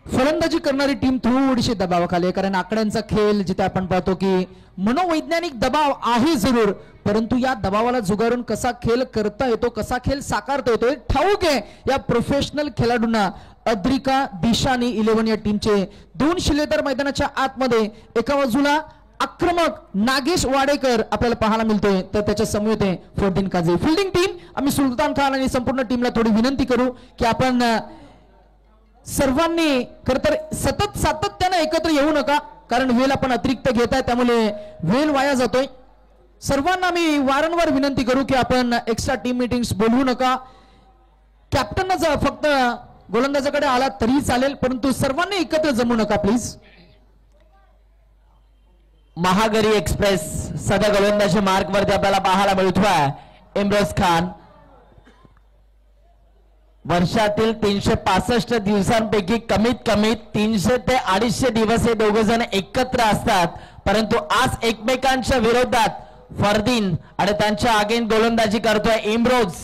फलंदाजी करणारी टीम थोडीशी दबावाखाली आहे, कारण आकड्यांचा खेळ जिथे आपण पाहतो की मनोवैज्ञानिक दबाव आहे जरूर, परंतु या दबावाला जुगारून कसा खेळ करता येतो, कसा खेळ साकारता येतो हे ठाऊक आहे या प्रोफेशनल खेळाडूंना. अद्रिका दिशानी 11 या टीमचे 2 शिलेदार मैदानाच्या आतमध्ये. एका बाजूला आक्रमक नागेश वाडेकर आपल्याला पाहायला मिळतोय, तर त्याच्या समवेत आहे फरदीन काझी. फिल्डिंग टीम आम्ही सुलतान खान आणि संपूर्ण टीमला थोडी विनंती करू की आपण सर्वांनी खर तर सतत सातत्याने एकत्र येऊ नका, कारण वेळ आपण अतिरिक्त घेताय, त्यामुळे वेळ वाया जातोय. सर्वांना मी वारंवार विनंती करू की आपण एक्स्ट्रा टीम मीटिंग्स बोलवू नका. कॅप्टनचा फक्त गोलंदाजाकडे आला तरी चालेल, परंतु सर्वांनी एकत्र जमू नका प्लीज. महागरी एक्सप्रेस सध्या गोलंदाजी मार्ग वरती आपल्याला पाहायला मिळतोय. इम्रोज खान. वर्षातील 365 दिवसांपैकी कमीत कमी 300 ते 250 दिवस हे दोघ जण एकत्र असतात, परंतु आज एकमेकांच्या विरोधात फरदीन आणि त्यांच्या अगेन गोलंदाजी करतोय इम्रोज.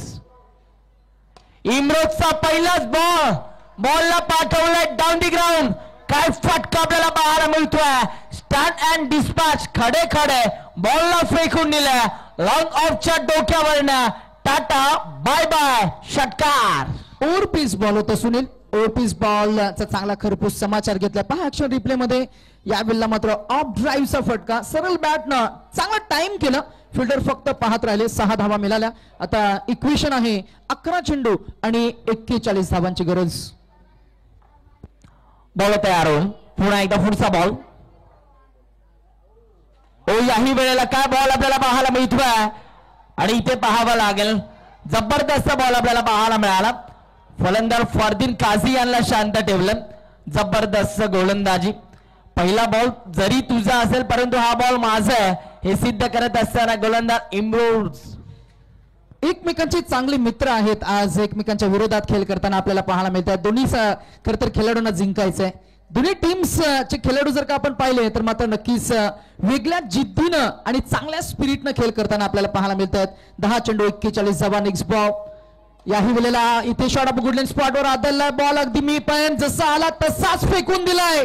इम्रोजचा पहिलाच बॉल, बॉलला पाठवलाय डाऊन दी ग्राउंड. काय फटका आपल्याला पाहायला मिळतोय. स्टँड अँड डिस्पॅच खडे खडे बॉलला फेकून दिल्या लॉंग ऑफच्या डोक्यावरनं. टाटा बाय बाय षटकार. ओव्हरपीस बॉल होता सुनील. ओव्हरपीस बॉलचा चांगला खरपूस समाचार घेतला. पहा ऍक्शन रिप्ले मध्ये यावेळेला मात्र ऑफ ड्राईव्हचा फटका. सरळ बॅटनं चांगला टाइम केलं, फिल्डर फक्त पाहत राहिले. 6 धावा मिळाल्या. आता इक्वेशन आहे 11 चेंडू आणि 41 धावांची गरज. बॉल तयार होऊन पुन्हा एकदा पुढचा बॉल. ओ याही वेळेला काय बॉल आपल्याला पाहायला मिळतोय आणि इथे पाहावं लागेल. जबरदस्त बॉल आपल्याला पाहायला मिळाला. फलंदाज फरदीन काझी यांना शांत ठेवलं. जबरदस्त गोलंदाजी. पहिला बॉल जरी तुझा असेल, परंतु हा बॉल माझा आहे हे सिद्ध करत असताना गोलंदाज इम्रोज. एकमेकांचे चांगले मित्र आहेत. आज एकमेकांच्या विरोधात खेळ करताना आपल्याला पाहायला मिळतात. दोन्ही खरं तर खेळाडूंना जिंकायचंय. दोन्ही टीम्सचे खेळाडू जर का आपण पाहिले तर मात्र नक्कीच वेगळ्या जिद्दीनं आणि चांगल्या स्पिरिटनं खेळ करताना आपल्याला पाहायला मिळतात. 10 चेंडू 41 धावा. Next ball. याही वेळेला इथे शॉट ऑफ गुडलँड स्पॉटवर आदळलाय बॉल. अगदी मी पण जसा आला तसाच फेकून दिलाय.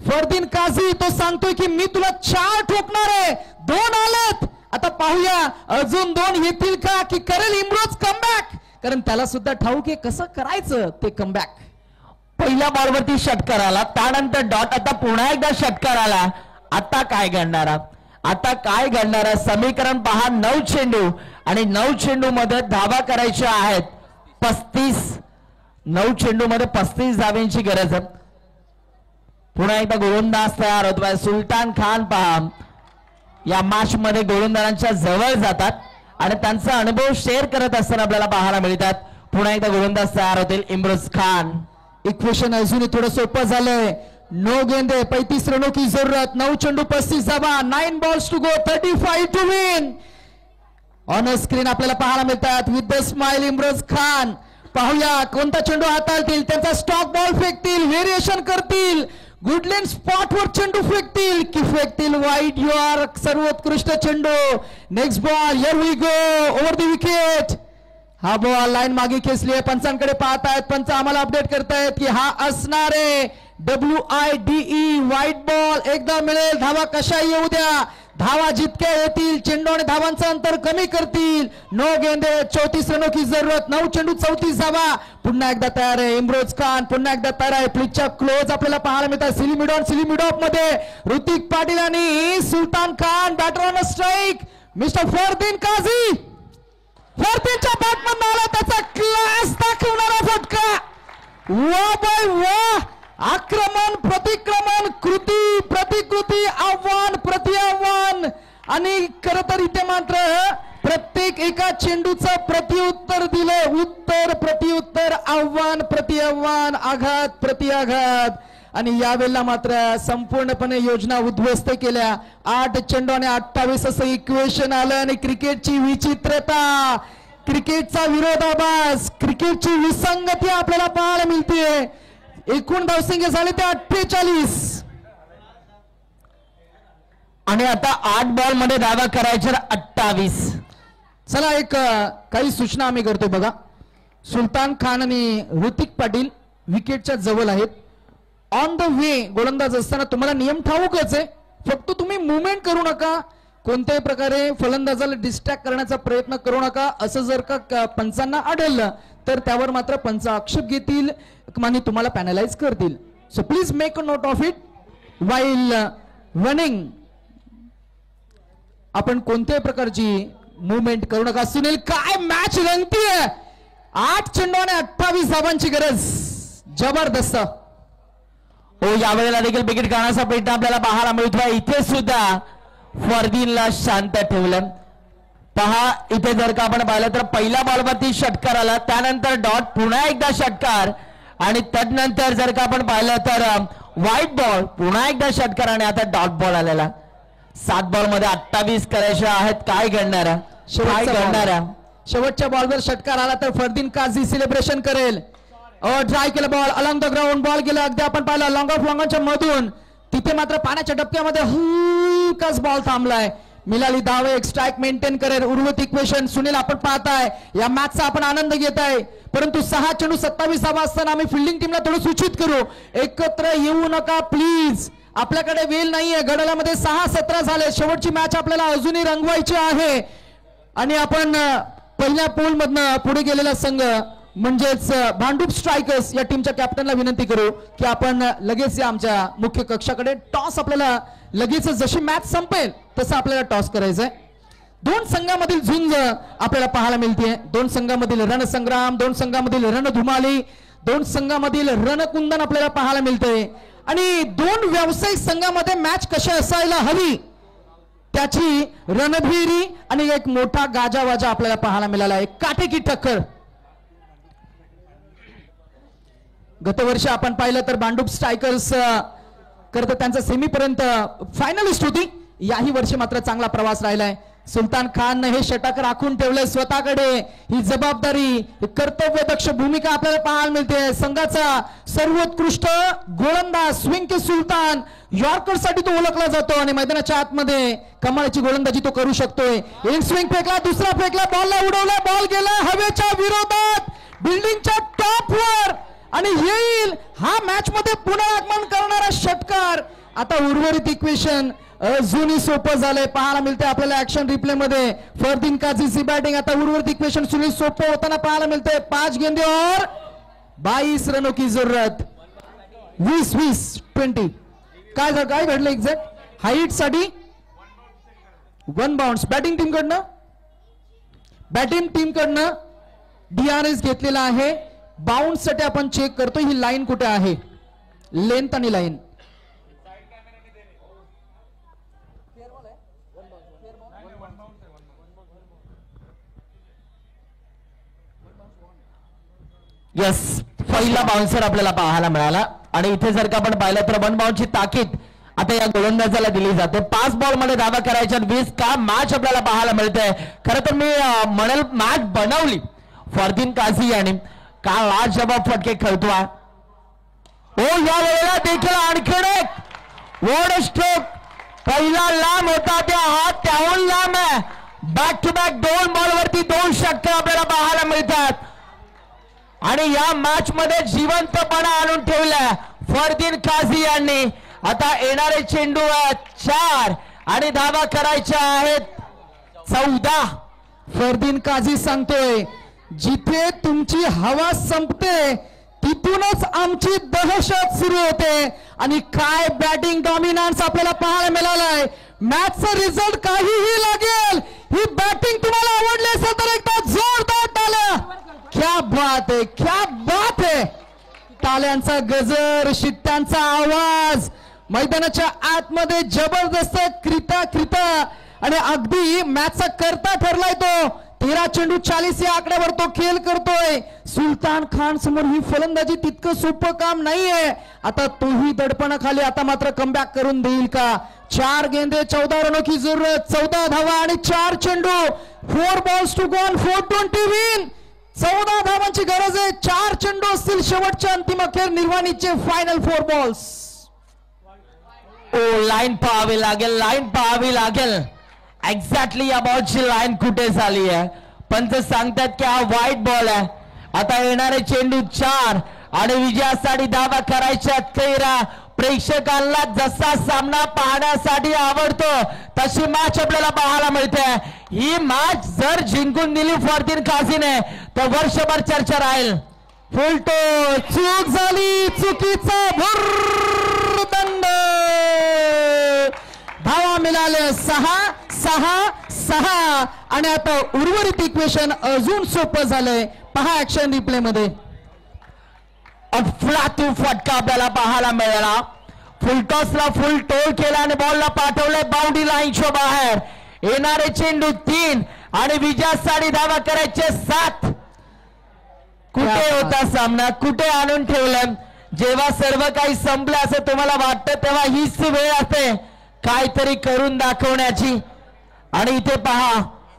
फरदीन काझी तो सांगतोय की मी तुला 4 ठोकणार आहे. 2 आलेत आता पाहूया अजून 2 येतील का की करेल इम्रोज कमबॅक, कारण त्याला सुद्धा ठाऊक आहे कसं करायचं ते कमबॅक. पहिल्या बॉलवरती षटकार आला, त्यानंतर डॉट, आता पुन्हा एकदा षटकार आला. आता काय घडणार, आता काय घडणार? समीकरण पहा, 9 चेंडू आणि 9 चेंडू मध्ये धावा करायच्या आहेत 35. 9 चेंडू मध्ये 35 धाव्यांची गरज आहे. पुन्हा एकदा गोलंदाज तयार होतोय. सुलतान खान पहा या मॅच मध्ये गोलंदाजांच्या जवळ जातात आणि त्यांचा अनुभव शेअर करत असताना आपल्याला पाहायला मिळतात. पुन्हा एकदा गोलंदाज तयार होतील इम्रोज खान. इक्वेशन अजूनही थोडं सोपं झालंय. 9 गेंदे 35 रनों की जरूरत, 9 चेंडू 35 धावा, 9 balls to go, 35 to win. On screen आपल्याला पाहायला मिळतात with the smile Imroz Khan. पाहूया कोणता चेंडू हाताळतील, त्यांचा स्टॉक बॉल फेकतील, व्हेरिएशन करतील, गुडलँड स्पॉटवर चेंडू फेकतील की फेकतील वाईट यॉर्क, सर्वोत्कृष्ट चेंडू. Next ball, here we go, over the wicket. हा बॉल लाईन मागे खेचली आहे, पंचांकडे पाहतायत, पंच आम्हाला अपडेट करतायत की हा असणार आहे WIDE व्हाईट बॉल. एकदा मिळेल, धावा कशा येऊ द्या, धावा जितक्या येतील चेंडू आणि धावांचं अंतर कमी करतील. 9 गेंदे 34 रनों की जरूरत, 9 चेंडू 34 धावा. पुन्हा एकदा तयार आहे इम्रोज खान, पुन्हा एकदा तयार आहे. पिचच्या क्लोज आपल्याला पाहायला मिळतात. सिलीमिडॉन मध्ये ऋतिक पाटील आणि Sultan Khan. Batter on strike mister Fardeen Kazi. फरदीनच्या बॅटमधून आला त्याचा क्लास दाखवणारा फटका. वा बाय वा, आक्रमण प्रतिक्रमण, कृती प्रतिकृती, आव्हान प्रत्याव्हान. आणि खर तर इथे मात्र प्रत्येक एका चेंडूचं प्रत्युत्तर दिलं. उत्तर प्रत्युत्तर, आव्हान प्रत्याव्हान, आघात प्रतिआघात. आणि यावेळेला मात्र संपूर्णपणे योजना उद्ध्वस्त केल्या. 8 चेंडू आणि 28 असं इक्वेशन आलं. आणि क्रिकेटची विचित्रता, क्रिकेटचा विरोधाभास, क्रिकेटची विसंगती आपल्याला पाहायला मिळते. एकूण धावसंख्या झाले ते 48 आणि आता 8 बॉल मध्ये धावा करायच्या 28. चला एक काही सूचना आम्ही करतो बघा. सुलतान खान आणि ऋतिक पाटील विकेटच्या जवळ आहेत. ऑन द वे गोलंदाज असताना तुम्हाला नियम ठाऊकच आहे, फक्त तुम्ही मुवमेंट करू नका, कोणत्याही प्रकारे फलंदाजाला डिस्ट्रॅक्ट करण्याचा प्रयत्न करू नका. असं जर का पंचांना आढळलं तर त्यावर मात्र पंच आक्षेप घेतील आणि तुम्हाला पॅनलाइज करतील. So please make a note of it while running. आपण कोणत्याही प्रकारची मुवमेंट करू नका. सुनील, काय मॅच रंगतीये. 8 चेंडू आणि 28 धावांची गरज, जबरदस्त. हो, यावेळेला देखील विकेट काढण्याचा प्रयत्न आपल्याला पाहायला मिळतोय. इथे सुद्धा फरदीनला शांत ठेवलं. पहा इथे जर का आपण पाहिलं तर पहिल्या बॉलवरती षटकार आला, त्यानंतर डॉट, पुन्हा एकदा षटकार आणि त्यानंतर जर का आपण पाहिलं तर व्हाईट बॉल, पुन्हा एकदा षटकार आणि आता डॉट बॉल आलेला. 7 बॉल मध्ये 28 करायचे आहेत. काय घडणार, काय घडणार? शेवटच्या बॉलवर षटकार आला तर फरदीन काझी सेलिब्रेशन करेल. ट्राय केलं ball along the ground, ball गेला अगदी आपण पाहिलं लॉंग ऑफ लॉंगच्या मधून. तिथे मात्र पाण्याच्या डबक्यामध्ये हलकाच बॉल थांबलाय. मिलाली दावे एक स्ट्राईक मेंटेन करेल. उर्वरित इक्वेशन सुनील आपण पाहताय, या मॅचचा आपण आनंद घेत आहे. परंतु 6 चेंडू 27 धावा असताना आम्ही फिल्डिंग टीमला थोडं सूचित करू, एकत्र येऊ नका प्लीज. आपल्याकडे वेळ नाहीये. घड्याळामध्ये 6:17 झाले. शेवटची मॅच आपल्याला अजूनही रंगवायची आहे. आणि आपण पहिल्या पोल मधनं पुढे गेलेला संघ म्हणजेच भांडूप स्ट्रायकर्स या टीमच्या कॅप्टनला विनंती करू की आपण लगेच या आमच्या मुख्य कक्षाकडे. टॉस आपल्याला लगेच जशी मॅच संपेल तसं आपल्याला टॉस करायचंय. 2 संघामधील झुंज आपल्याला पाहायला मिळते. 2 संघामधील रणसंग्राम, 2 संघामधील रणधुमाली, 2 संघामधील रणकुंदन आपल्याला पाहायला मिळतंय. आणि 2 व्यावसायिक संघामध्ये मॅच कशी असायला हवी त्याची रणभेरी आणि एक मोठा गाजावाजा आपल्याला पाहायला मिळाला आहे. काटेकी टक्कर. गतवर्षी आपण पाहिलं तर भांडूप स्ट्रायकर्स करत त्यांचा सेमीपर्यंत फायनलिस्ट होती. याही वर्षी मात्र चांगला प्रवास राहिलाय. सुलतान खान हे षटक राखून ठेवलंय स्वतःकडे. ही जबाबदारी, कर्तव्यदक्ष भूमिका आपल्याला पाहायला मिळते. संघाचा सर्वोत्कृष्ट गोलंदाज स्विंग के सुलतान, यॉर्कर साठी तो ओळखला जातो आणि मैदानाच्या आतमध्ये कमालीची गोलंदाजी तो करू शकतोय. एक स्विंग फेकला, दुसरा फेकला, बॉलला उडवला, बॉल गेला हवेच्या विरोधात बिल्डिंगच्या टॉपवर आणि येईल हा मॅच मध्ये पुनरागमन करणारा षटकार. आता उर्वरित इक्वेशन अजूनही सोपं झालंय. पाहायला मिळते आपल्याला ऍक्शन रिप्ले मध्ये फरदीन काझीची बॅटिंग. आता उर्वरित इक्वेशन सुनील सोपं होताना पाहायला मिळते. 5 गेंदे और 22 रनों की जरूरत. 20 काय घडलं एक्झॅक्ट हाईट साठी 1 बाउन्स बॅटिंग टीम कडनं DRS घेतलेला आहे. बाउन्स साठी आपण चेक करतो ही लाईन कुठे आहे, लेंथ आणि लाईन. येस, पहिला बाउन्सर आपल्याला पाहायला मिळाला. आणि इथे जर का आपण पाहिलं तर 1 बाउन्सची ताकीद आता या गोलंदाजाला दिली जाते. 5 बॉल मध्ये धावा करायच्या 20 का मॅच आपल्याला पाहायला मिळते. खरं तर मी म्हणेल मॅच बनवली फरदीन काझी यांनी. का लाजवाब फटके खेळतोय. या वेळेला देखील आणखीन एक वॉर्ड स्ट्रोक. पहिला लांब होता त्या हात त्याहून लांब आहे. बॅक टू बॅक 2 बॉलवरती 2 षटके आपल्याला पाहायला मिळतात. आणि या मॅच मध्ये जिवंतपणा आणून ठेवलाय फरदीन काझी यांनी. आता येणारे चेंडू 4 आणि धावा करायच्या आहेत 14. फरदीन काझी सांगतोय जिथे तुमची हवा संपते तिथूनच आमची दहशत सुरू होते. आणि काय बॅटिंग डॉमिनन्स आपल्याला पाहायला मिळालाय. मॅचचा रिझल्ट काहीही लागेल, ही बॅटिंग तुम्हाला आवडली असेल तर एकदा जोरदार टाळ्या. क्या बात है. टाळ्यांचा गजर, शिट्ट्यांचा आवाज मैदानाच्या आतमध्ये जबरदस्त क्रिता आणि अगदी मॅचचा करता ठरलाय तो. 13 चेंडू 40 या आकड्यावर तो खेळ करतोय. सुलतान खान समोर ही फलंदाजी तितकं सोपं काम नाहीये. आता तोही दडपणाखाली आता मात्र कमबॅक करून देईल का. 4 गेंदे 14 रनों की जरूरत, 14 धावा आणि 4 चेंडू. 4 बॉल्स टू गो, 420 विन. 14 धावांची गरज आहे. 4 चेंडू असतील शेवटच्या अंतिम अखेर निर्वाणीचे फायनल 4 बॉल्स. लाईन पाहावी लागेल एक्झॅक्टली या बॉलची लाईन कुठे झाली आहे. पंच सांगतात की हा वाईट बॉल आहे. आता येणारे चेंडू 4 आणि विजयासाठी धावा करायच्या 13. प्रेक्षकांना जसा सामना पाहण्यासाठी आवडतो तशी मॅच आपल्याला पाहायला मिळते. ही मॅच जर जिंकून दिली फरदीन काझीने तर वर्षभर चर्चा राहील. फुलटो चूक झाली, चुकीचा भुर्रदंड. धावा मिळाले 6 आणि आता उर्वरित इक्वेशन अजून सोपं झालंय. पहा ऍक्शन रिप्ले मध्ये. अफलातून फटका आपल्याला पाहायला मिळाला. फुलटॉसला फुल टोल केला आणि बॉलला पाठवलंय बाउंड्री लाईनच्या बाहेर. येणारे चेंडू 3 आणि विजयासाठी धावा करायचे 7. कुठे होता सामना, कुठे आणून ठेवलं. जेव्हा सर्व काही संपलं असं तुम्हाला वाटतं तेव्हा हीच वेळ असते काहीतरी करून दाखवण्याची. आणि इथे पहा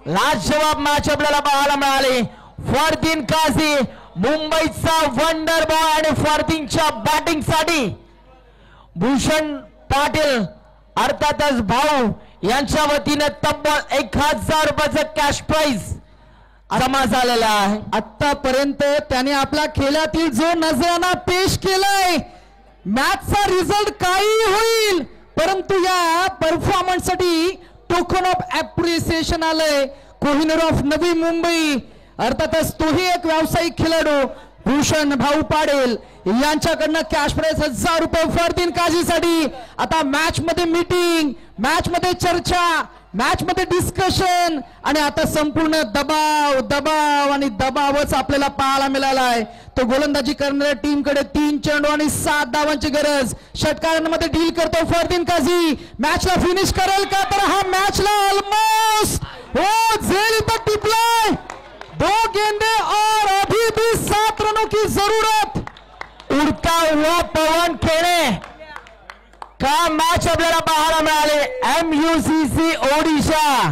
लाजवाब मॅच आपल्याला पाहायला मिळाली. फरदीन काझी मुंबईचा वंडर बॉय आणि फरदीनच्या बॅटिंग साठी भूषण पाटील अर्थातच भाऊ यांच्या वतीने तब्बल 1000 रुपयाचं कॅश प्राइज जमा झालेला आहे. आतापर्यंत त्याने आपल्या खेळातील जो नजराना पेश केलाय, मॅचचा रिझल्ट काही होईल परंतु या परफॉर्मन्स साठी टोकन ऑफ अप्रिसिएशन आलंय कोहिनूर ऑफ नवी मुंबई. अर्थातच तोही एक व्यावसायिक खेळाडू भूषण भाऊ पाटील यांच्याकडनं कॅश प्राइज 1000 रुपये फरदीन काझीसाठी. आता मॅच मध्ये मीटिंग, मॅच मध्ये चर्चा, मॅच मध्ये डिस्कशन आणि आता संपूर्ण दबाव आणि दबावच आपल्याला पाहायला मिळालाय. तो गोलंदाजी करणाऱ्या टीम कडे 3 चेंडू आणि 7 धावांची गरज. षटकारांमध्ये डील करतो फरदीन काझी. मॅचला फिनिश करेल का, तर हा मॅचला ऑलमोस्ट हो झेल इथं टिपलाय. 2 गेंदे और अभी भी 7 रनों की जरूरत. उडता हुआ पवन खेळे का मॅच आपल्याला पाहायला मिळाले. MUCC ओडिशा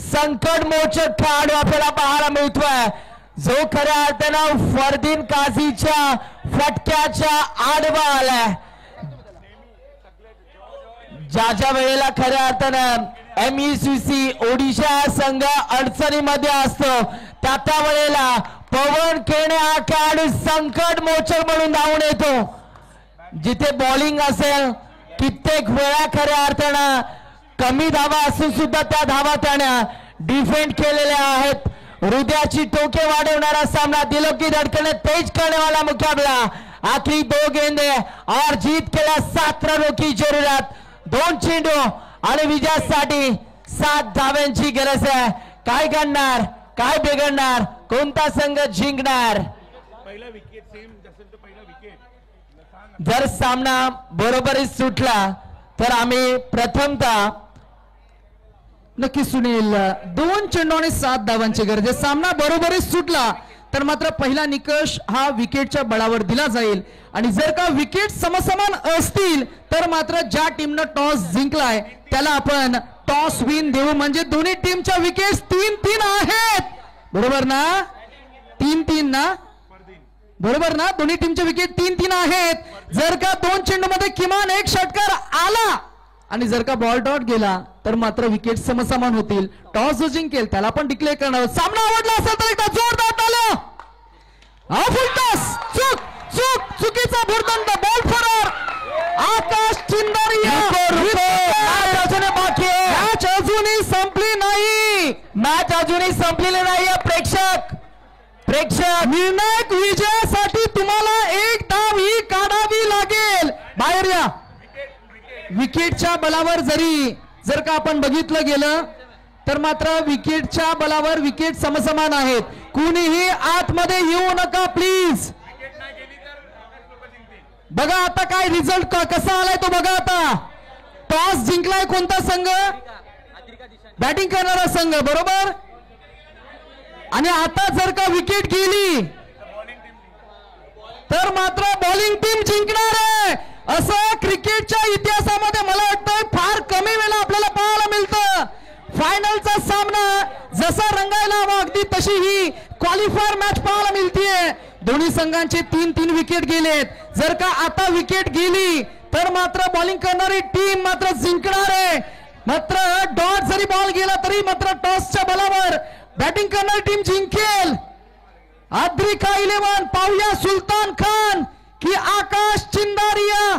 संकटमोचक खेळाडू आपल्याला पाहायला मिळतोय जो खऱ्या अर्थानं फरदीन काझीच्या फटक्याच्या आडवा आलाय. ज्या वेळेला खऱ्या अर्थानं MUCC ओडिशा संघ अडचणीमध्ये असतो त्या वेळेला पवन खेणे हा खेळाडू संकट मोचक म्हणून धावून येतो. जिथे बॉलिंग असेल कित्येक वेळा खऱ्या अर्थानं कमी धावा असून सुद्धा त्या धावा त्यानं डिफेंड केलेल्या आहेत. हृदयाची टोके वाढवणारा सामना, दिलों की धड़कने तेज करने वाला मुकाबला. आखिरी 2 गेंदे और जीत के लिए 7 रनों की जरूरत. 2 चेंडू आणि विजयासाठी 7 धाव्यांची गरज आहे. काय घडणार, काय बिघडणार, कोणता संघ जिंकणार? जर सामना बरोबरीत सुटला तर आम्ही प्रथमतः नक्की सुनील 2 चेंडू आणि 7 धावांची गरज आहे. सामना बरोबरीत सुटला तर मात्र पहिला निकष हा विकेटच्या बळावर दिला जाईल आणि जर का विकेट समसमान असतील तर मात्र ज्या टीमनं टॉस जिंकलाय त्याला आपण टॉस विन देऊ. म्हणजे दोन्ही टीमच्या विकेट 3-3 आहेत, बरोबर ना? 3-3 ना, बरोबर ना? दोन्ही टीमचे विकेट 3-3 आहेत. जर का 2 चेंडू मध्ये किमान 1 षटकार आला आणि जर का बॉल डॉट गेला तर मात्र विकेट समसमान होतील. टॉस जो जिंकेल त्याला आपण डिक्लेअर करणार. सामना आवडला असेल तर एकदा जोरदार टाळ्या. चुकीचा भुर्दंड, बॉल फरार. आकाश चिंदारिया. मॅच अजूनही संपली नाही, मॅच अजूनही संपलेली नाहीये. प्रेक्षक निर्णायक विजयासाठी तुम्हाला 1 धाव ही काढावी लागेल. बाहेर या. विकेटच्या बलावर जर का आपण बघितलं गेलं तर मात्र विकेटच्या बलावर विकेट समसमान आहेत. कुणीही आतमध्ये येऊ नका प्लीज. बघा आता काय रिझल्ट कसा आलाय तो बघा. आता टॉस जिंकलाय कोणता संघ? बॅटिंग करणारा संघ, बरोबर. आणि आता जर का विकेट गेली तर मात्र बॉलिंग टीम जिंकणार आहे. असं क्रिकेटच्या इतिहासामध्ये मला वाटतं फार कमी वेळा आपल्याला पाहायला मिळतं. फायनलचा सामना जसा रंगायला हवा अगदी तशी ही क्वालिफायर मॅच पाहायला मिळतीये. दोन्ही संघांचे 3-3 विकेट गेलेत. जर का आता विकेट गेली तर मात्र बॉलिंग करणारी टीम मात्र जिंकणार आहे. मात्र डॉट जरी बॉल गेला तरी मात्र टॉसच्या बलावर बॅटिंग करणारी टीम जिंकेल. अद्रिका 11 पाहूया सुलतान खान की आकाश चिंदारिया.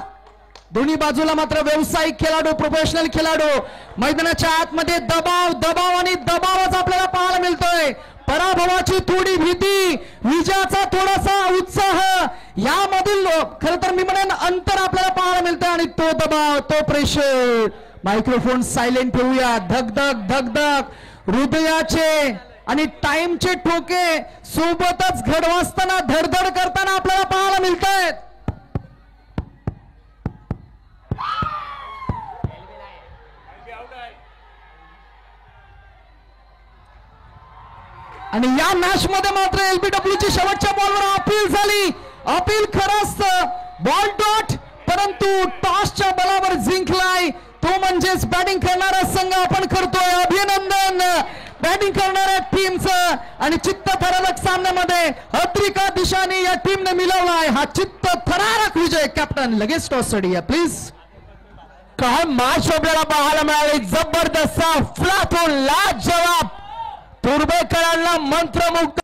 दोन्ही बाजूला मात्र व्यावसायिक खेळाडू, प्रोफेशनल खेळाडू. मैदानाच्या आतमध्ये दबाव आणि दबावच आपल्याला पाहायला मिळतोय. पराभवाची थोडी भीती, विजयाचा थोडासा उत्साह, यामधील खरं तर मी म्हणेन अंतर आपल्याला पाहायला मिळतं. आणि तो दबाव, तो प्रेशर. मायक्रोफोन सायलेंट ठेवूया. धगधग हृदयाचे आणि टाइमचे ठोके सोबतच घडवासताना, धडधड करताना आपल्याला पाहायला मिळत आहेत. आणि या मॅच मध्ये मात्र LBW ची शेवटच्या बॉलवर अपील झाली. अपील खरं असतं, बॉल डॉट, परंतु टॉसच्या बलावर जिंकलाय तो म्हणजेच बॅटिंग करणारा संघ आपण करतोय. अभिनंदन बॅटिंग करणाऱ्या टीमचं. आणि चित्त थरारक सामन्यामध्ये अद्रिका दिशाने या टीमने मिळवलाय हा चित्त थरारक विजय. कॅप्टन लगेच टॉस साठी या प्लीज. काय मॅच आपल्याला पाहायला मिळाली. जबरदस्त फ्लातून लाजवाब, तुर्भेकरांना मंत्रमुग्ध